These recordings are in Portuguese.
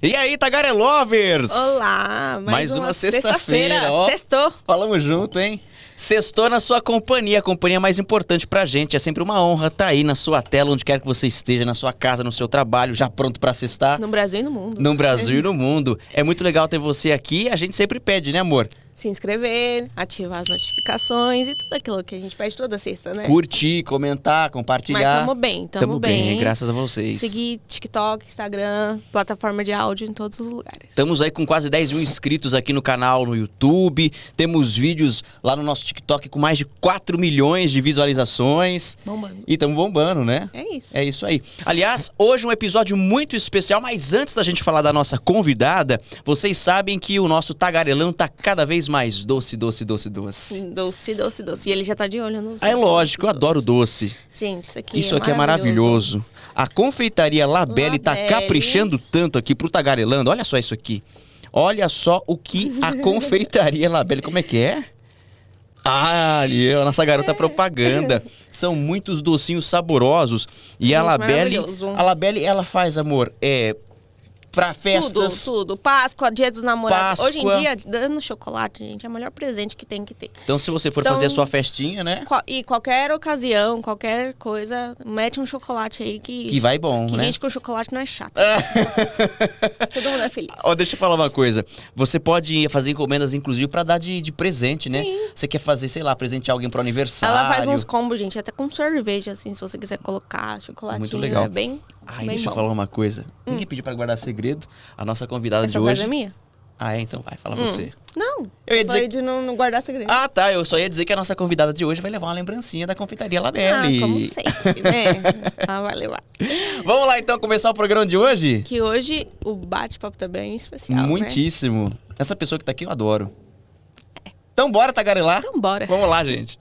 E aí, Tagarelovers? Olá, mais uma sexta-feira. Sextou. Falamos junto, hein? Sextou na sua companhia, a companhia mais importante pra gente. É sempre uma honra estar aí na sua tela, onde quer que você esteja, na sua casa, no seu trabalho, já pronto pra sextar. No Brasil e no mundo. No Brasil e no mundo. É muito legal ter você aqui. A gente sempre pede, né, amor? Se inscrever, ativar as notificações e tudo aquilo que a gente pede toda sexta, né? Curtir, comentar, compartilhar. Mas tamo bem, graças a vocês. Seguir TikTok, Instagram, plataforma de áudio em todos os lugares. Estamos aí com quase 10 mil inscritos aqui no canal no YouTube. Temos vídeos lá no nosso TikTok com mais de 4 milhões de visualizações. Bombando. E estamos bombando, né? É isso. É isso aí. Aliás, hoje um episódio muito especial, mas antes da gente falar da nossa convidada, vocês sabem que o nosso tagarelão tá cada vez mais doce. Doce. E ele já tá de olho nos É lógico, eu adoro doce. Gente, isso aqui é maravilhoso. A confeitaria Labelle tá caprichando tanto aqui pro tagarelando. Olha só isso aqui. Olha só o que a confeitaria Labelle... Como é que é? Ah, ali, a nossa garota propaganda. São muitos docinhos saborosos. E a Labelle, ela faz, amor, pra festas. Tudo. Páscoa, Dia dos Namorados. Páscoa. Hoje em dia, dando chocolate, gente, é o melhor presente que tem que ter. Então, se você for fazer a sua festinha, né? E qualquer ocasião, qualquer coisa, mete um chocolate aí que vai bom, que né? gente com chocolate não é chato. Todo mundo é feliz. Ó, deixa eu falar uma coisa. Você pode fazer encomendas, inclusive, pra dar de presente, né? Sim. Você quer fazer, sei lá, presentear alguém pro aniversário. Ela faz uns combos, gente, até com cerveja, assim, se você quiser colocar chocolatinho. Muito legal. É bem deixa eu falar uma coisa. Ninguém pediu pra guardar segredo. A nossa convidada Essa de hoje... frase é minha? Ah, então vai, fala você. Não, eu ia dizer de não guardar segredo. Ah, tá, eu só ia dizer que a nossa convidada de hoje vai levar uma lembrancinha da confeitaria Labelle. Ah, como sempre, né? Ela vai levar. Vamos lá, então, começar o programa de hoje? Que hoje o bate-papo também é especial, Muitíssimo. Né? Essa pessoa que tá aqui eu adoro. Então bora tagarelar? Então bora. Vamos lá, gente.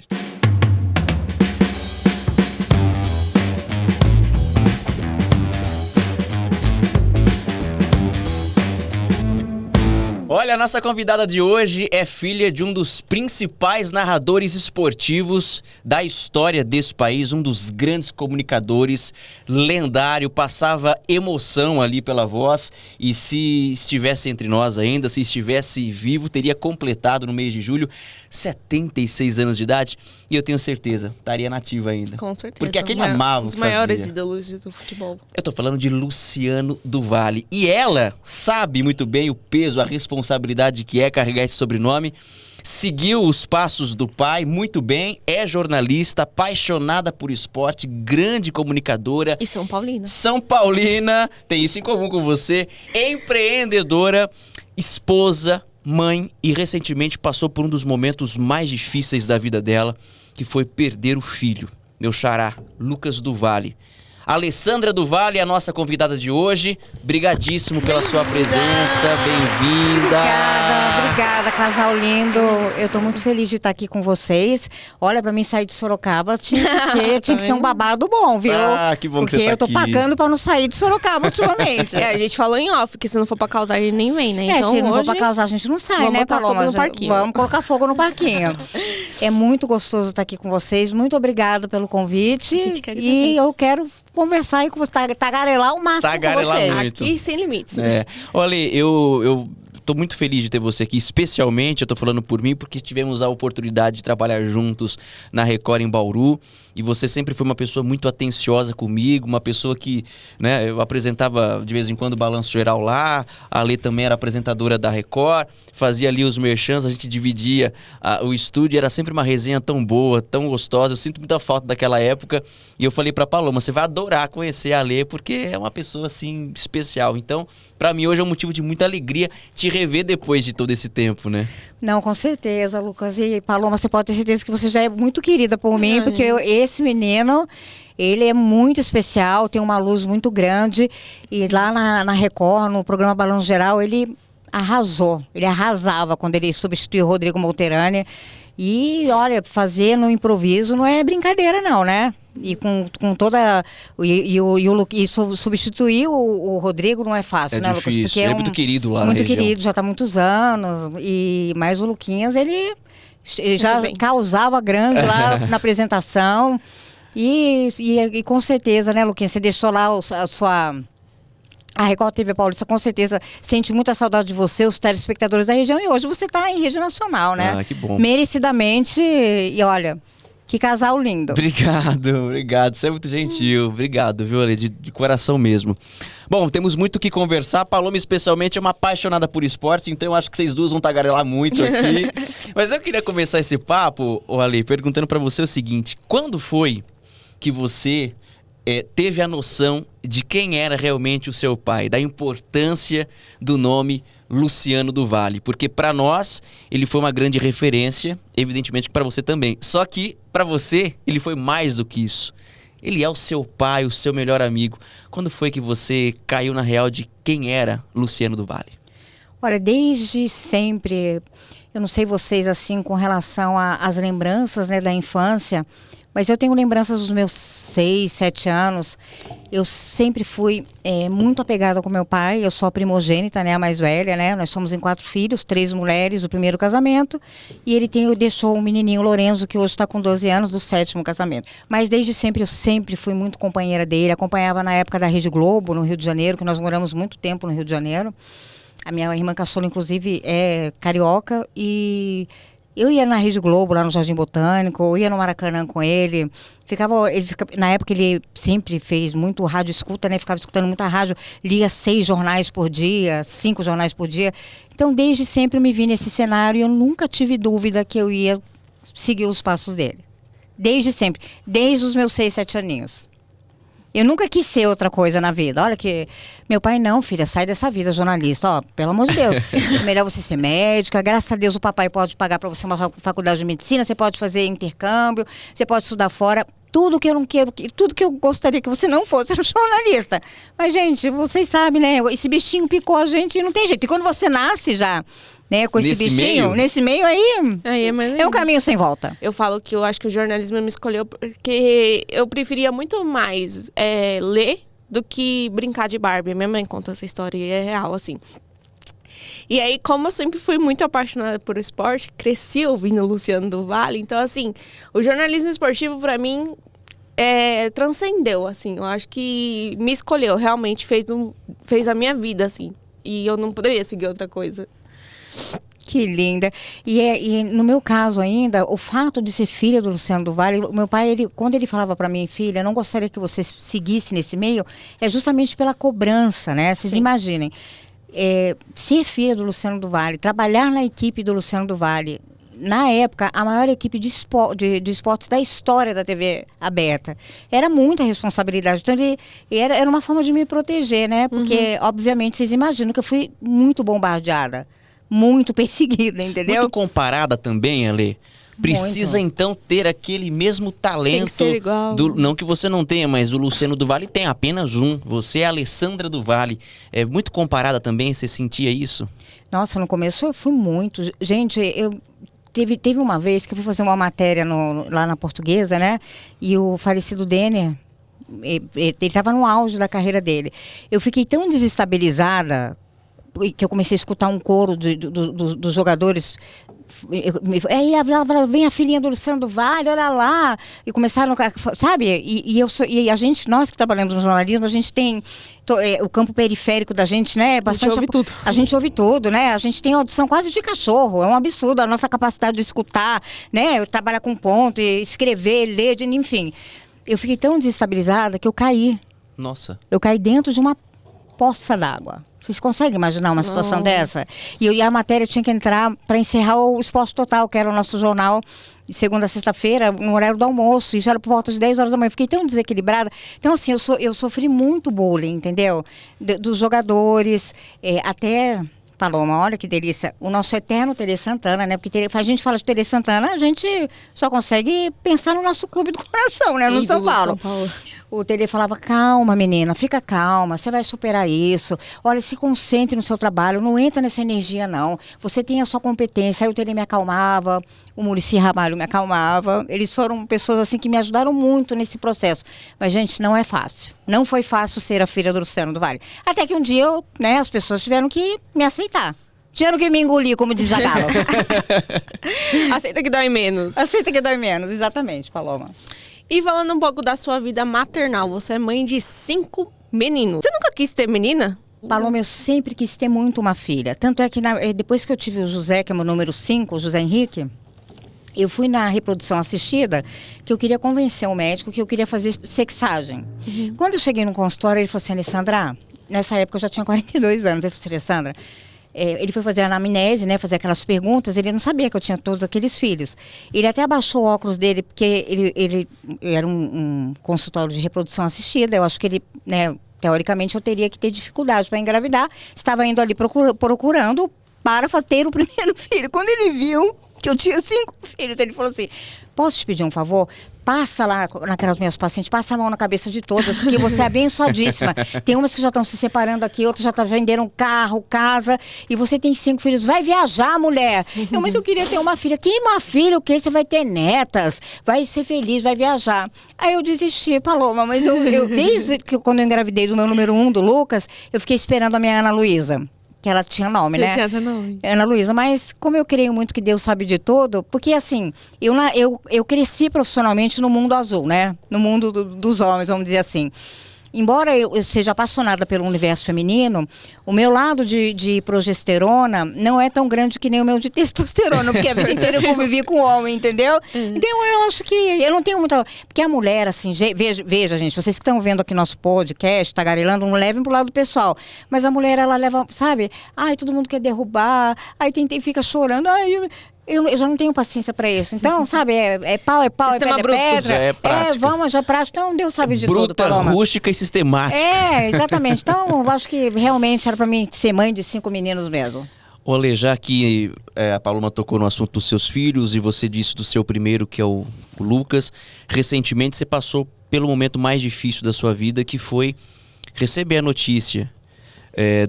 Olha, a nossa convidada de hoje é filha de um dos principais narradores esportivos da história desse país, um dos grandes comunicadores, lendário, passava emoção ali pela voz e se estivesse entre nós ainda, se estivesse vivo, teria completado no mês de julho 76 anos de idade e eu tenho certeza, estaria nativa ainda. Com certeza. Porque aquele amava o que fazia. Os maiores ídolos do futebol. Eu tô falando de Luciano do Vale e ela sabe muito bem o peso, a responsabilidade que é carregar esse sobrenome. Seguiu os passos do pai muito bem, é jornalista, apaixonada por esporte, grande comunicadora. E São Paulina. São Paulina, tem isso em comum com você, empreendedora, esposa, mãe e recentemente passou por um dos momentos mais difíceis da vida dela, que foi perder o filho, meu xará, Lucas do Vale. Alessandra do Vale, a nossa convidada de hoje. Brigadíssimo pela sua presença, bem-vinda. Obrigada, casal lindo. Eu tô muito feliz de estar aqui com vocês. Olha, pra mim sair de Sorocaba tinha que ser um babado bom, viu? Ah, que bom que você tá aqui. Porque eu tô pagando pra não sair de Sorocaba ultimamente. A gente falou em off, que se não for pra causar, a gente nem vem, né? Então, se não for pra causar, a gente não sai, né, Paloma? Fogo no parquinho. Vamos colocar fogo no parquinho. É muito gostoso estar aqui com vocês. Muito obrigada pelo convite. E eu quero conversar aí com você, tagarelar o máximo com vocês. Muito. Aqui sem limites. Né? Olha, eu tô muito feliz de ter você aqui, especialmente, eu tô falando por mim, porque tivemos a oportunidade de trabalhar juntos na Record em Bauru, e você sempre foi uma pessoa muito atenciosa comigo, uma pessoa que, né, eu apresentava de vez em quando o Balanço Geral lá, a Lê também era apresentadora da Record, fazia ali os merchans, a gente dividia o estúdio, era sempre uma resenha tão boa, tão gostosa, eu sinto muita falta daquela época, e eu falei pra Paloma, você vai adorar conhecer a Lê, porque é uma pessoa, assim, especial. Então, pra mim, hoje é um motivo de muita alegria te rever depois de todo esse tempo, né? Não, com certeza, Lucas. E Paloma, você pode ter certeza que você já é muito querida por mim, porque esse menino, ele é muito especial, tem uma luz muito grande. E lá na Record, no programa Balanço Geral, ele arrasou. Ele arrasava quando ele substituiu o Rodrigo Molterani. E, olha, fazer no improviso não é brincadeira não, né? E com toda... E substituir o Rodrigo não é fácil, né, difícil. Lucas? Porque ele é muito querido lá muito na região. querido, já está há muitos anos. Mas o Luquinhas, ele já causava grande lá na apresentação. E com certeza, né, Luquinhas, você deixou lá a sua A Record TV Paulista com certeza sente muita saudade de você, os telespectadores da região, e hoje você está em rede nacional, né? Ah, que bom. Merecidamente, e olha, que casal lindo. Obrigado, você é muito gentil. Obrigado, viu, Ale, de coração mesmo. Bom, temos muito o que conversar. Paloma, especialmente, é uma apaixonada por esporte, então eu acho que vocês duas vão tagarelar muito aqui. Mas eu queria começar esse papo, Ale, perguntando pra você o seguinte: quando foi que você teve a noção de quem era realmente o seu pai, da importância do nome Luciano do Valle? Porque para nós ele foi uma grande referência, evidentemente que para você também. Só que para você ele foi mais do que isso. Ele é o seu pai, o seu melhor amigo. Quando foi que você caiu na real de quem era Luciano do Valle? Olha, desde sempre, eu não sei vocês assim com relação às lembranças, né, da infância, mas eu tenho lembranças dos meus 6, 7 anos. Eu sempre fui muito apegada com meu pai. Eu sou a primogênita, né, a mais velha, né? Nós somos em 4 filhos, 3 mulheres do primeiro casamento. E ele deixou um menininho, Lorenzo, que hoje está com 12 anos, do 7º casamento. Mas desde sempre, eu sempre fui muito companheira dele. Acompanhava na época da Rede Globo, no Rio de Janeiro, que nós moramos muito tempo no Rio de Janeiro. A minha irmã caçula, inclusive, é carioca. E eu ia na Rede Globo, lá no Jardim Botânico, eu ia no Maracanã com ele. Na época ele sempre fez muito rádio escuta, né? Ficava escutando muita rádio, lia 6 jornais por dia, 5 jornais por dia. Então, desde sempre eu me vi nesse cenário e eu nunca tive dúvida que eu ia seguir os passos dele. Desde sempre, desde os meus 6, 7 aninhos. Eu nunca quis ser outra coisa na vida. Olha que meu pai, não, filha, sai dessa vida, jornalista. Ó, pelo amor de Deus. É melhor você ser médica. Graças a Deus o papai pode pagar para você uma faculdade de medicina. Você pode fazer intercâmbio. Você pode estudar fora. Tudo que eu não quero, tudo que eu gostaria que você não fosse era jornalista. Mas, gente, vocês sabem, né? Esse bichinho picou a gente e não tem jeito. E quando você nasce já, né, com esse bichinho, nesse meio aí é um caminho sem volta. Eu falo que eu acho que o jornalismo me escolheu porque eu preferia muito mais ler do que brincar de Barbie. Minha mãe conta essa história e é real, assim. E aí, como eu sempre fui muito apaixonada por esporte, cresci ouvindo o Luciano do Valle. Então, assim, o jornalismo esportivo, pra mim, transcendeu, assim. Eu acho que me escolheu, realmente fez a minha vida, assim. E eu não poderia seguir outra coisa. Que linda. E no meu caso ainda, o fato de ser filha do Luciano do Valle, o meu pai, quando ele falava para mim, filha, eu não gostaria que você seguisse nesse meio, é justamente pela cobrança, né? Vocês imaginem. Ser filha do Luciano do Valle, trabalhar na equipe do Luciano do Valle, na época, a maior equipe de esportes da história da TV aberta. Era muita responsabilidade. Então, era uma forma de me proteger, né? Porque, obviamente, vocês imaginam que eu fui muito bombardeada, muito perseguida, entendeu? Muito comparada também, Ale. Precisa, então, ter aquele mesmo talento. Tem que ser igual. Não que você não tenha, mas o Luciano do Valle tem apenas um. Você é a Alessandra do Valle. É muito comparada também, você sentia isso? Nossa, no começo eu fui muito. Gente, teve uma vez que eu fui fazer uma matéria lá na Portuguesa, né? E o falecido Denner, ele estava no auge da carreira dele. Eu fiquei tão desestabilizada que eu comecei a escutar um coro dos jogadores. Aí vem a filhinha do Luciano do Valle, olha lá. E começaram, sabe? E nós que trabalhamos no jornalismo, a gente tem o campo periférico da gente, né? Bastante, a gente ouve tudo. A gente ouve tudo, né? A gente tem audição quase de cachorro. É um absurdo a nossa capacidade de escutar, né? Trabalhar com ponto, escrever, ler, enfim. Eu fiquei tão desestabilizada que eu caí. Nossa. Eu caí dentro de uma poça d'água. Vocês conseguem imaginar uma situação dessa? E a matéria tinha que entrar para encerrar o Esporte Total, que era o nosso jornal, de segunda a sexta-feira, no horário do almoço. Isso era por volta de 10 horas da manhã. Eu fiquei tão desequilibrada. Então, assim, eu sofri muito bullying, entendeu? Dos jogadores, até... Paloma, olha que delícia. O nosso eterno Tele Santana, né? Porque a gente fala de Tele Santana, a gente só consegue pensar no nosso clube do coração, né? No São Paulo. O Tele falava, calma, menina, fica calma, você vai superar isso. Olha, se concentre no seu trabalho, não entra nessa energia, não. Você tem a sua competência. Aí o Tele me acalmava, o Muricy Ramalho me acalmava. Eles foram pessoas, assim, que me ajudaram muito nesse processo. Mas, gente, não é fácil. Não foi fácil ser a filha do Luciano do Valle. Até que um dia, as pessoas tiveram que me aceitar. Tiveram que me engolir, como diz a Galo. Aceita que dói menos. Aceita que dói menos, exatamente, Paloma. E falando um pouco da sua vida maternal, você é mãe de 5 menino. Você nunca quis ter menina? Paloma, eu sempre quis ter muito uma filha. Tanto é que depois que eu tive o José, que é meu número 5, o José Henrique, eu fui na reprodução assistida, que eu queria convencer o médico que eu queria fazer sexagem. Quando eu cheguei no consultório, ele falou assim, Alessandra, nessa época eu já tinha 42 anos, ele falou assim, Alessandra, ele foi fazer a anamnese, né, fazer aquelas perguntas, ele não sabia que eu tinha todos aqueles filhos. Ele até abaixou o óculos dele, porque ele era um consultório de reprodução assistida, eu acho que ele, né, teoricamente eu teria que ter dificuldade para engravidar, estava indo ali procurando para ter o primeiro filho. Quando ele viu que eu tinha 5 filhos, ele falou assim, posso te pedir um favor? Passa lá naquelas minhas pacientes, passa a mão na cabeça de todas, porque você é abençoadíssima. Tem umas que já estão se separando aqui, outras já venderam carro, casa, e você tem 5 filhos. Vai viajar, mulher. Mas eu queria ter uma filha. Que uma filha, o quê? Você vai ter netas, vai ser feliz, vai viajar. Aí eu desisti, Paloma, mas eu desde que quando eu engravidei do meu número 1, do Lucas, eu fiquei esperando a minha Ana Luísa. Que ela tinha nome, né? Tinha nome. Ana Luísa, mas como eu creio muito que Deus sabe de tudo, porque assim, eu cresci profissionalmente no mundo azul, né? No mundo dos homens, vamos dizer assim. Embora eu seja apaixonada pelo universo feminino, o meu lado de progesterona não é tão grande que nem o meu de testosterona, porque a vida inteira eu convivi com homem, entendeu? Então eu acho que eu não tenho muita... Porque a mulher, assim, veja gente, vocês que estão vendo aqui nosso podcast, tagarelando, não levem pro lado pessoal. Mas a mulher, ela leva, sabe? Ai, todo mundo quer derrubar, aí fica chorando, ai... Eu já não tenho paciência para isso. Então, sabe, é pau, Sistema é pedra, bruto. é pedra. Já é prática. Vamos, já é prático. Então, Deus sabe de tudo, Bruta, Paloma. rústica e sistemática. Exatamente. Então, eu acho que realmente era para mim ser mãe de 5 meninos mesmo. Ô, Ale, já que a Paloma tocou no assunto dos seus filhos e você disse do seu primeiro, que é o Lucas, recentemente você passou pelo momento mais difícil da sua vida, que foi receber a notícia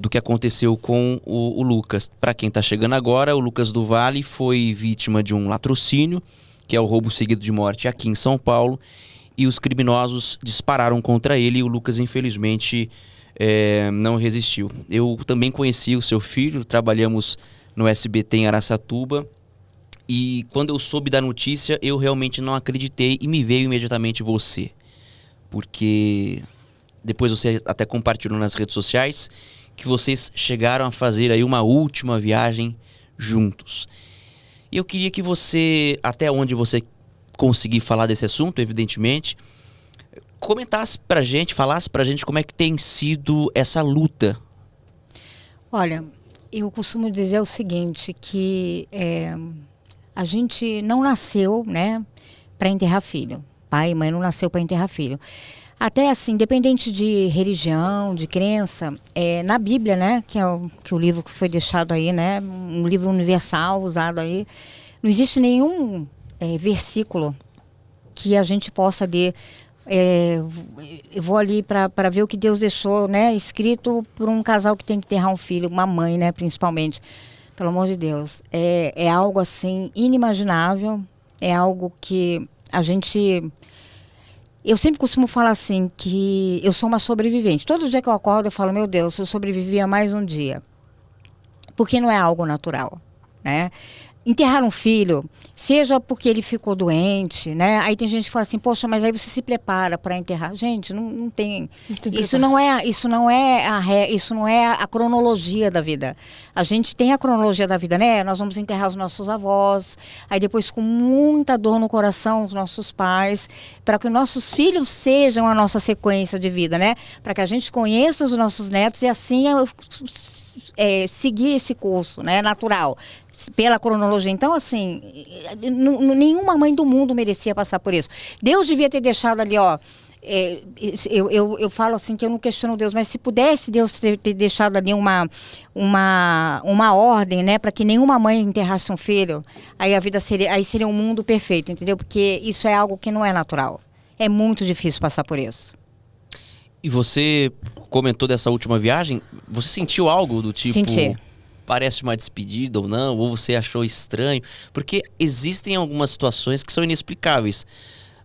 do que aconteceu com o Lucas. Para quem está chegando agora, o Lucas do Vale foi vítima de um latrocínio, que é o roubo seguido de morte aqui em São Paulo, e os criminosos dispararam contra ele e o Lucas, infelizmente, não resistiu. Eu também conheci o seu filho, trabalhamos no SBT em Araçatuba, e quando eu soube da notícia, eu realmente não acreditei e me veio imediatamente você. Porque depois você até compartilhou nas redes sociais que vocês chegaram a fazer aí uma última viagem juntos. E eu queria que você, até onde você conseguir falar desse assunto, evidentemente, comentasse pra gente, falasse pra gente como é que tem sido essa luta. Olha, eu costumo dizer o seguinte, que a gente não nasceu, né, para enterrar filho. Pai e mãe não nasceu para enterrar filho. Até assim, independente de religião, de crença, na Bíblia, né, que é o livro que foi deixado aí, né, um livro universal usado aí, não existe nenhum versículo que a gente possa ler. Eu vou ali para ver o que Deus deixou, né, escrito por um casal que tem que enterrar um filho, uma mãe, né, principalmente. Pelo amor de Deus, é algo assim inimaginável, é algo que a gente... Eu sempre costumo falar assim, que eu sou uma sobrevivente. Todo dia que eu acordo eu falo, meu Deus, eu sobrevivi a mais um dia. Porque não é algo natural, né? Enterrar um filho, seja porque ele ficou doente, né? Aí tem gente que fala assim, poxa, mas aí você se prepara para enterrar. Gente, não tem. Isso não é a cronologia da vida. A gente tem a cronologia da vida, né? Nós vamos enterrar os nossos avós, aí depois com muita dor no coração os nossos pais, para que os nossos filhos sejam a nossa sequência de vida, né? Para que a gente conheça os nossos netos e assim seguir esse curso, né, natural, pela cronologia. Então, assim, nenhuma mãe do mundo merecia passar por isso. Deus devia ter deixado ali, ó, eu falo assim que eu não questiono Deus, mas se pudesse Deus ter deixado ali uma ordem, né, para que nenhuma mãe enterrasse um filho, aí a vida seria um mundo perfeito, entendeu? Porque isso é algo que não é natural. É muito difícil passar por isso. E você comentou dessa última viagem, você sentiu algo do tipo... Senti. Parece uma despedida ou não, ou você achou estranho? Porque existem algumas situações que são inexplicáveis.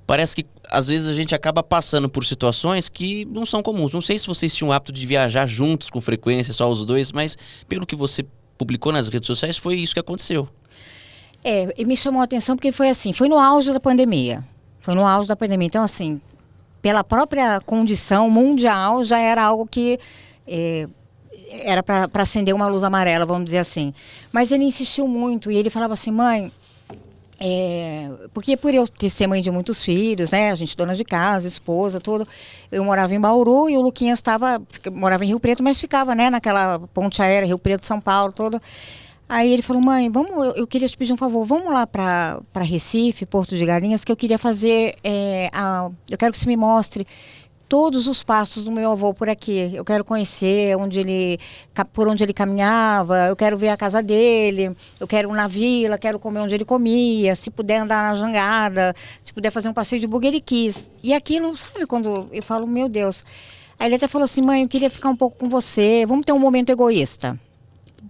Parece que às vezes a gente acaba passando por situações que não são comuns. Não sei se vocês tinham o hábito de viajar juntos com frequência, só os dois, mas pelo que você publicou nas redes sociais, foi isso que aconteceu. E me chamou a atenção porque foi assim, foi no auge da pandemia. Então, assim, pela própria condição mundial, já era algo que era para acender uma luz amarela, vamos dizer assim. Mas ele insistiu muito e ele falava assim, mãe, porque por eu ser mãe de muitos filhos, né, a gente dona de casa, esposa, tudo, eu morava em Bauru e o Luquinhas morava em Rio Preto, mas ficava, né, naquela ponte aérea, Rio Preto, São Paulo, todo. Aí ele falou, mãe, eu queria te pedir um favor, vamos lá para Recife, Porto de Galinhas, que eu queria fazer, eu quero que você me mostre todos os passos do meu avô por aqui. Eu quero conhecer por onde ele caminhava, eu quero ver a casa dele, eu quero ir na vila, quero comer onde ele comia, se puder andar na jangada, se puder fazer um passeio de buggy, ele quis. E aquilo, sabe, quando eu falo, meu Deus. Aí ele até falou assim, mãe, eu queria ficar um pouco com você, vamos ter um momento egoísta.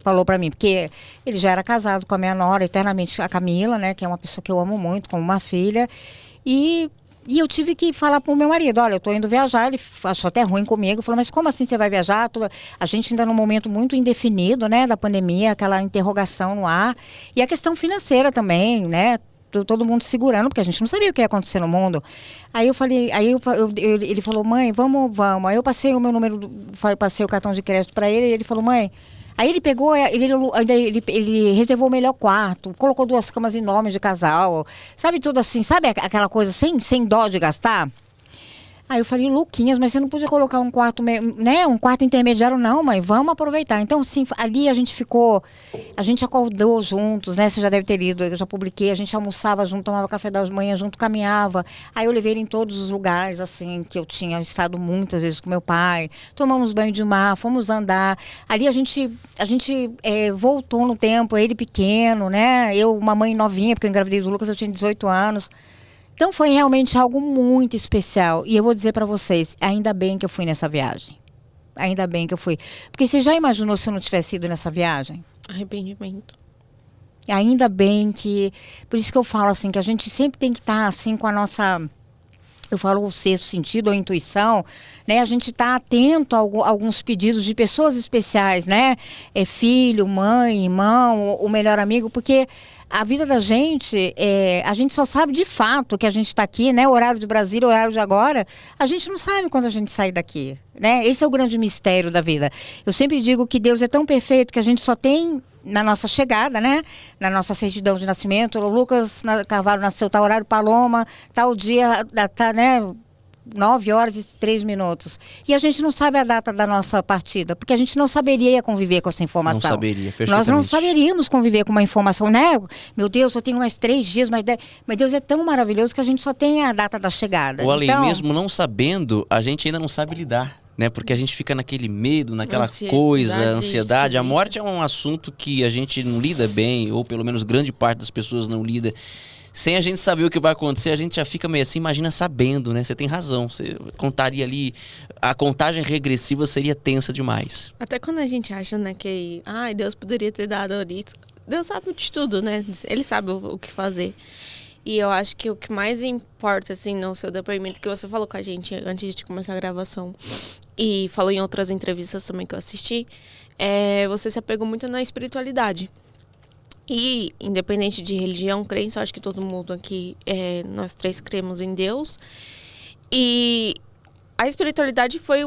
Falou pra mim, porque ele já era casado com a minha nora, eternamente a Camila, né, que é uma pessoa que eu amo muito, como uma filha, e eu tive que falar pro meu marido, olha, eu tô indo viajar, ele achou até ruim comigo, falou, mas como assim você vai viajar? A gente ainda num momento muito indefinido, né, da pandemia, aquela interrogação no ar, e a questão financeira também, né, todo mundo segurando, porque a gente não sabia o que ia acontecer no mundo. Aí eu falei, ele falou, mãe, vamos. Aí eu passei o meu número, passei o cartão de crédito para ele, e ele falou, mãe. Aí ele pegou, ele reservou o melhor quarto, colocou 2 camas enormes de casal, sabe, tudo assim, sabe aquela coisa sem dó de gastar? Aí eu falei, Luquinhas, mas você não podia colocar um quarto, né, um quarto intermediário, não, mãe, vamos aproveitar. Então, sim, ali a gente acordou juntos, né, você já deve ter lido, eu já publiquei, a gente almoçava junto, tomava café da manhã junto, caminhava. Aí eu levei ele em todos os lugares, assim, que eu tinha estado muitas vezes com meu pai, tomamos banho de mar, fomos andar. Ali a gente voltou no tempo, ele pequeno, né, eu, uma mãe novinha, porque eu engravidei do Lucas, eu tinha 18 anos. Então foi realmente algo muito especial. E eu vou dizer para vocês, ainda bem que eu fui nessa viagem. Ainda bem que eu fui. Porque você já imaginou se eu não tivesse ido nessa viagem? Arrependimento. Ainda bem que... Por isso que eu falo assim, que a gente sempre tem que estar assim com a nossa... Eu falo o sexto sentido, ou intuição, né? A gente está atento a alguns pedidos de pessoas especiais, né? Filho, mãe, irmão, o melhor amigo, porque a vida da gente, a gente só sabe de fato que a gente está aqui, né? O horário de Brasília, o horário de agora, a gente não sabe quando a gente sai daqui, né? Esse é o grande mistério da vida. Eu sempre digo que Deus é tão perfeito que a gente só tem... Na nossa chegada, né? Na nossa certidão de nascimento, o Lucas Carvalho nasceu tal horário, Paloma, tal dia, né? 9h03. E a gente não sabe a data da nossa partida, porque a gente não saberia conviver com essa informação. Não saberia, perfeitamente. Nós não saberíamos conviver com uma informação, né? Meu Deus, eu tenho mais 3 dias, mas Deus é tão maravilhoso que a gente só tem a data da chegada. Ou além, mesmo não sabendo, a gente ainda não sabe lidar. Né? Porque a gente fica naquele medo, naquela ansiedade. A morte é um assunto que a gente não lida bem, ou pelo menos grande parte das pessoas não lida. Sem a gente saber o que vai acontecer, a gente já fica meio assim, imagina sabendo, né? Você tem razão, você contaria ali, a contagem regressiva seria tensa demais. Até quando a gente acha, né, que Deus poderia ter dado isso. Deus sabe de tudo, né? Ele sabe o que fazer. E eu acho que o que mais importa, assim, no seu depoimento, que você falou com a gente antes de começar a gravação, e falou em outras entrevistas também que eu assisti, você se apegou muito na espiritualidade. E, independente de religião, crença, eu acho que todo mundo aqui, nós 3 cremos em Deus. E a espiritualidade foi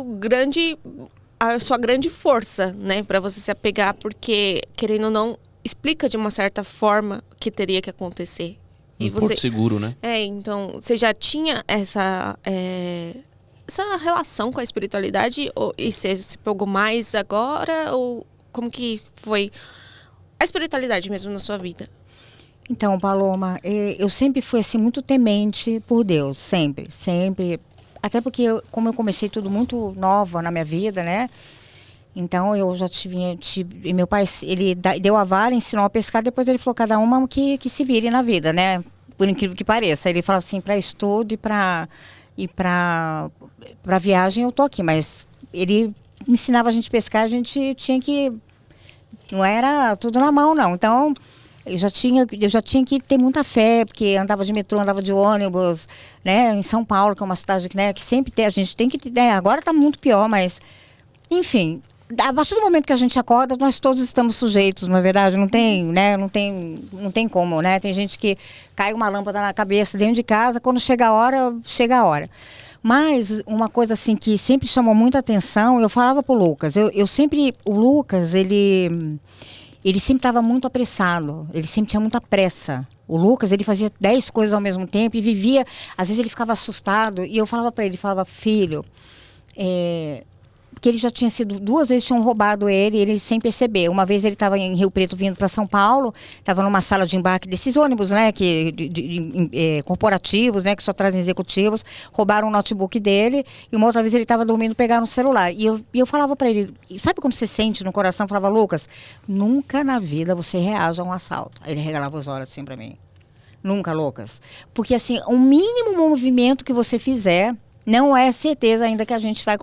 a sua grande força, né, para você se apegar, porque, querendo ou não, explica de uma certa forma o que teria que acontecer. Porto seguro, né? Então, você já tinha essa relação com a espiritualidade? E você se pegou mais agora? Ou como que foi a espiritualidade mesmo na sua vida? Então, Paloma, eu sempre fui assim, muito temente por Deus. Sempre. Até porque, como eu comecei tudo muito nova na minha vida, né? Então, eu já tive meu pai, ele deu a vara, ensinou a pescar, depois ele falou, cada uma que se vire na vida, né? Por incrível que pareça. Ele falou assim, para estudo e para viagem eu tô aqui, mas ele me ensinava a gente a pescar, a gente tinha que... Não era tudo na mão, não. Então, eu já tinha que ter muita fé, porque andava de metrô, andava de ônibus, né? Em São Paulo, que é uma cidade, né, que sempre tem, a gente tem que... Né, agora está muito pior, mas... Enfim... A partir do momento que a gente acorda, nós todos estamos sujeitos, não é verdade? Não tem, né? Não tem como, né? Tem gente que cai uma lâmpada na cabeça dentro de casa, quando chega a hora, chega a hora. Mas uma coisa assim que sempre chamou muita atenção, eu falava pro Lucas, o Lucas, ele sempre estava muito apressado, ele sempre tinha muita pressa. O Lucas, ele fazia 10 coisas ao mesmo tempo e vivia, às vezes ele ficava assustado, e eu falava para ele, falava, filho, porque ele já tinha sido 2 vezes, tinham roubado ele sem perceber. Uma vez ele estava em Rio Preto vindo para São Paulo, estava numa sala de embarque desses ônibus, né, corporativos, né, que só trazem executivos, roubaram o notebook dele, e uma outra vez ele estava dormindo, pegaram o celular. E eu falava para ele, sabe como você sente no coração? Eu falava, Lucas, nunca na vida você reage a um assalto. Aí ele regalava os olhos assim para mim. Nunca, Lucas. Porque assim, o mínimo movimento que você fizer, não é certeza ainda que a gente vai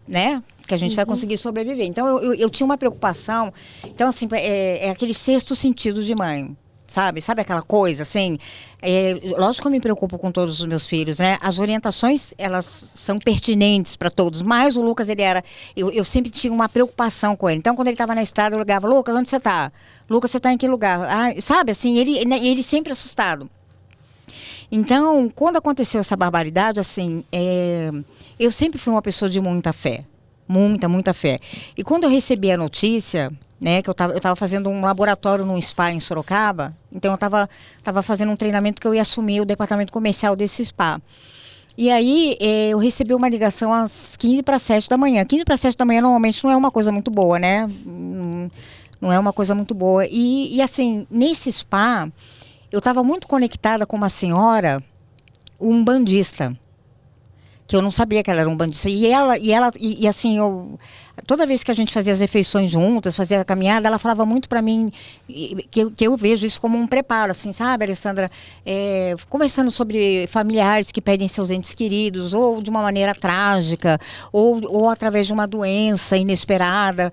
né? Que a gente vai conseguir sobreviver. Então, eu tinha uma preocupação. Então, assim, é aquele sexto sentido de mãe, sabe? Sabe aquela coisa, assim? Lógico que eu me preocupo com todos os meus filhos, né? As orientações, elas são pertinentes para todos. Mas o Lucas, ele era... Eu sempre tinha uma preocupação com ele. Então, quando ele estava na estrada, eu ligava, Lucas, onde você está? Lucas, você está em que lugar? Ah, sabe, assim, ele sempre assustado. Então, quando aconteceu essa barbaridade, assim, eu sempre fui uma pessoa de muita fé. Muita fé. E quando eu recebi a notícia, né, que eu tava fazendo um laboratório num spa em Sorocaba, então eu tava fazendo um treinamento que eu ia assumir o departamento comercial desse spa. E aí, eu recebi uma ligação às 15:45 da manhã. 15:45 da manhã, normalmente, não é uma coisa muito boa, né? Não é uma coisa muito boa. E assim, nesse spa... Eu estava muito conectada com uma senhora umbandista, que eu não sabia que ela era umbandista. E assim, toda vez que a gente fazia as refeições juntas, fazia a caminhada, ela falava muito para mim, que eu vejo isso como um preparo, assim, sabe, Alessandra? Conversando sobre familiares que perdem seus entes queridos, ou de uma maneira trágica, ou através de uma doença inesperada,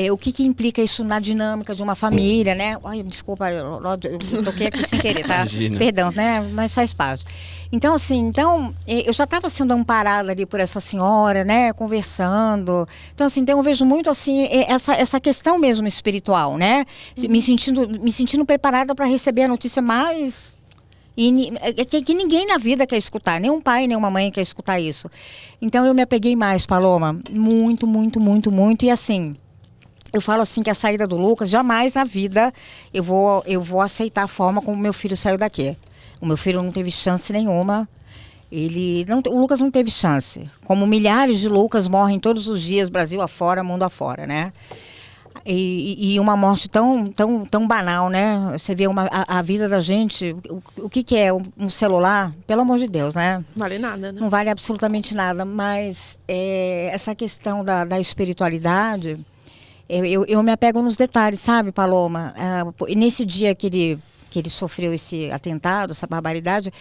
o que implica isso na dinâmica de uma família, né? Ai, desculpa, eu toquei aqui sem querer, tá? Imagina. Perdão, né? Mas faz parte. Então, assim, eu já estava sendo amparada ali por essa senhora, né, conversando. Então, assim, eu vejo muito, assim, essa questão mesmo espiritual, né? Me sentindo preparada para receber a notícia mais... que ninguém na vida quer escutar, nem um pai, nem uma mãe quer escutar isso. Então, eu me apeguei mais, Paloma, muito. E, assim... Eu falo assim que a saída do Lucas, jamais na vida eu vou aceitar a forma como meu filho saiu daqui. O meu filho não teve chance nenhuma. O Lucas não teve chance. Como milhares de Lucas morrem todos os dias, Brasil afora, mundo afora, né? E uma morte tão banal, né? Você vê a vida da gente, o que é um celular? Pelo amor de Deus, né? Vale nada, né? Não vale absolutamente nada, mas essa questão da espiritualidade... Eu me apego nos detalhes, sabe, Paloma? Nesse dia que ele sofreu esse atentado, essa barbaridade,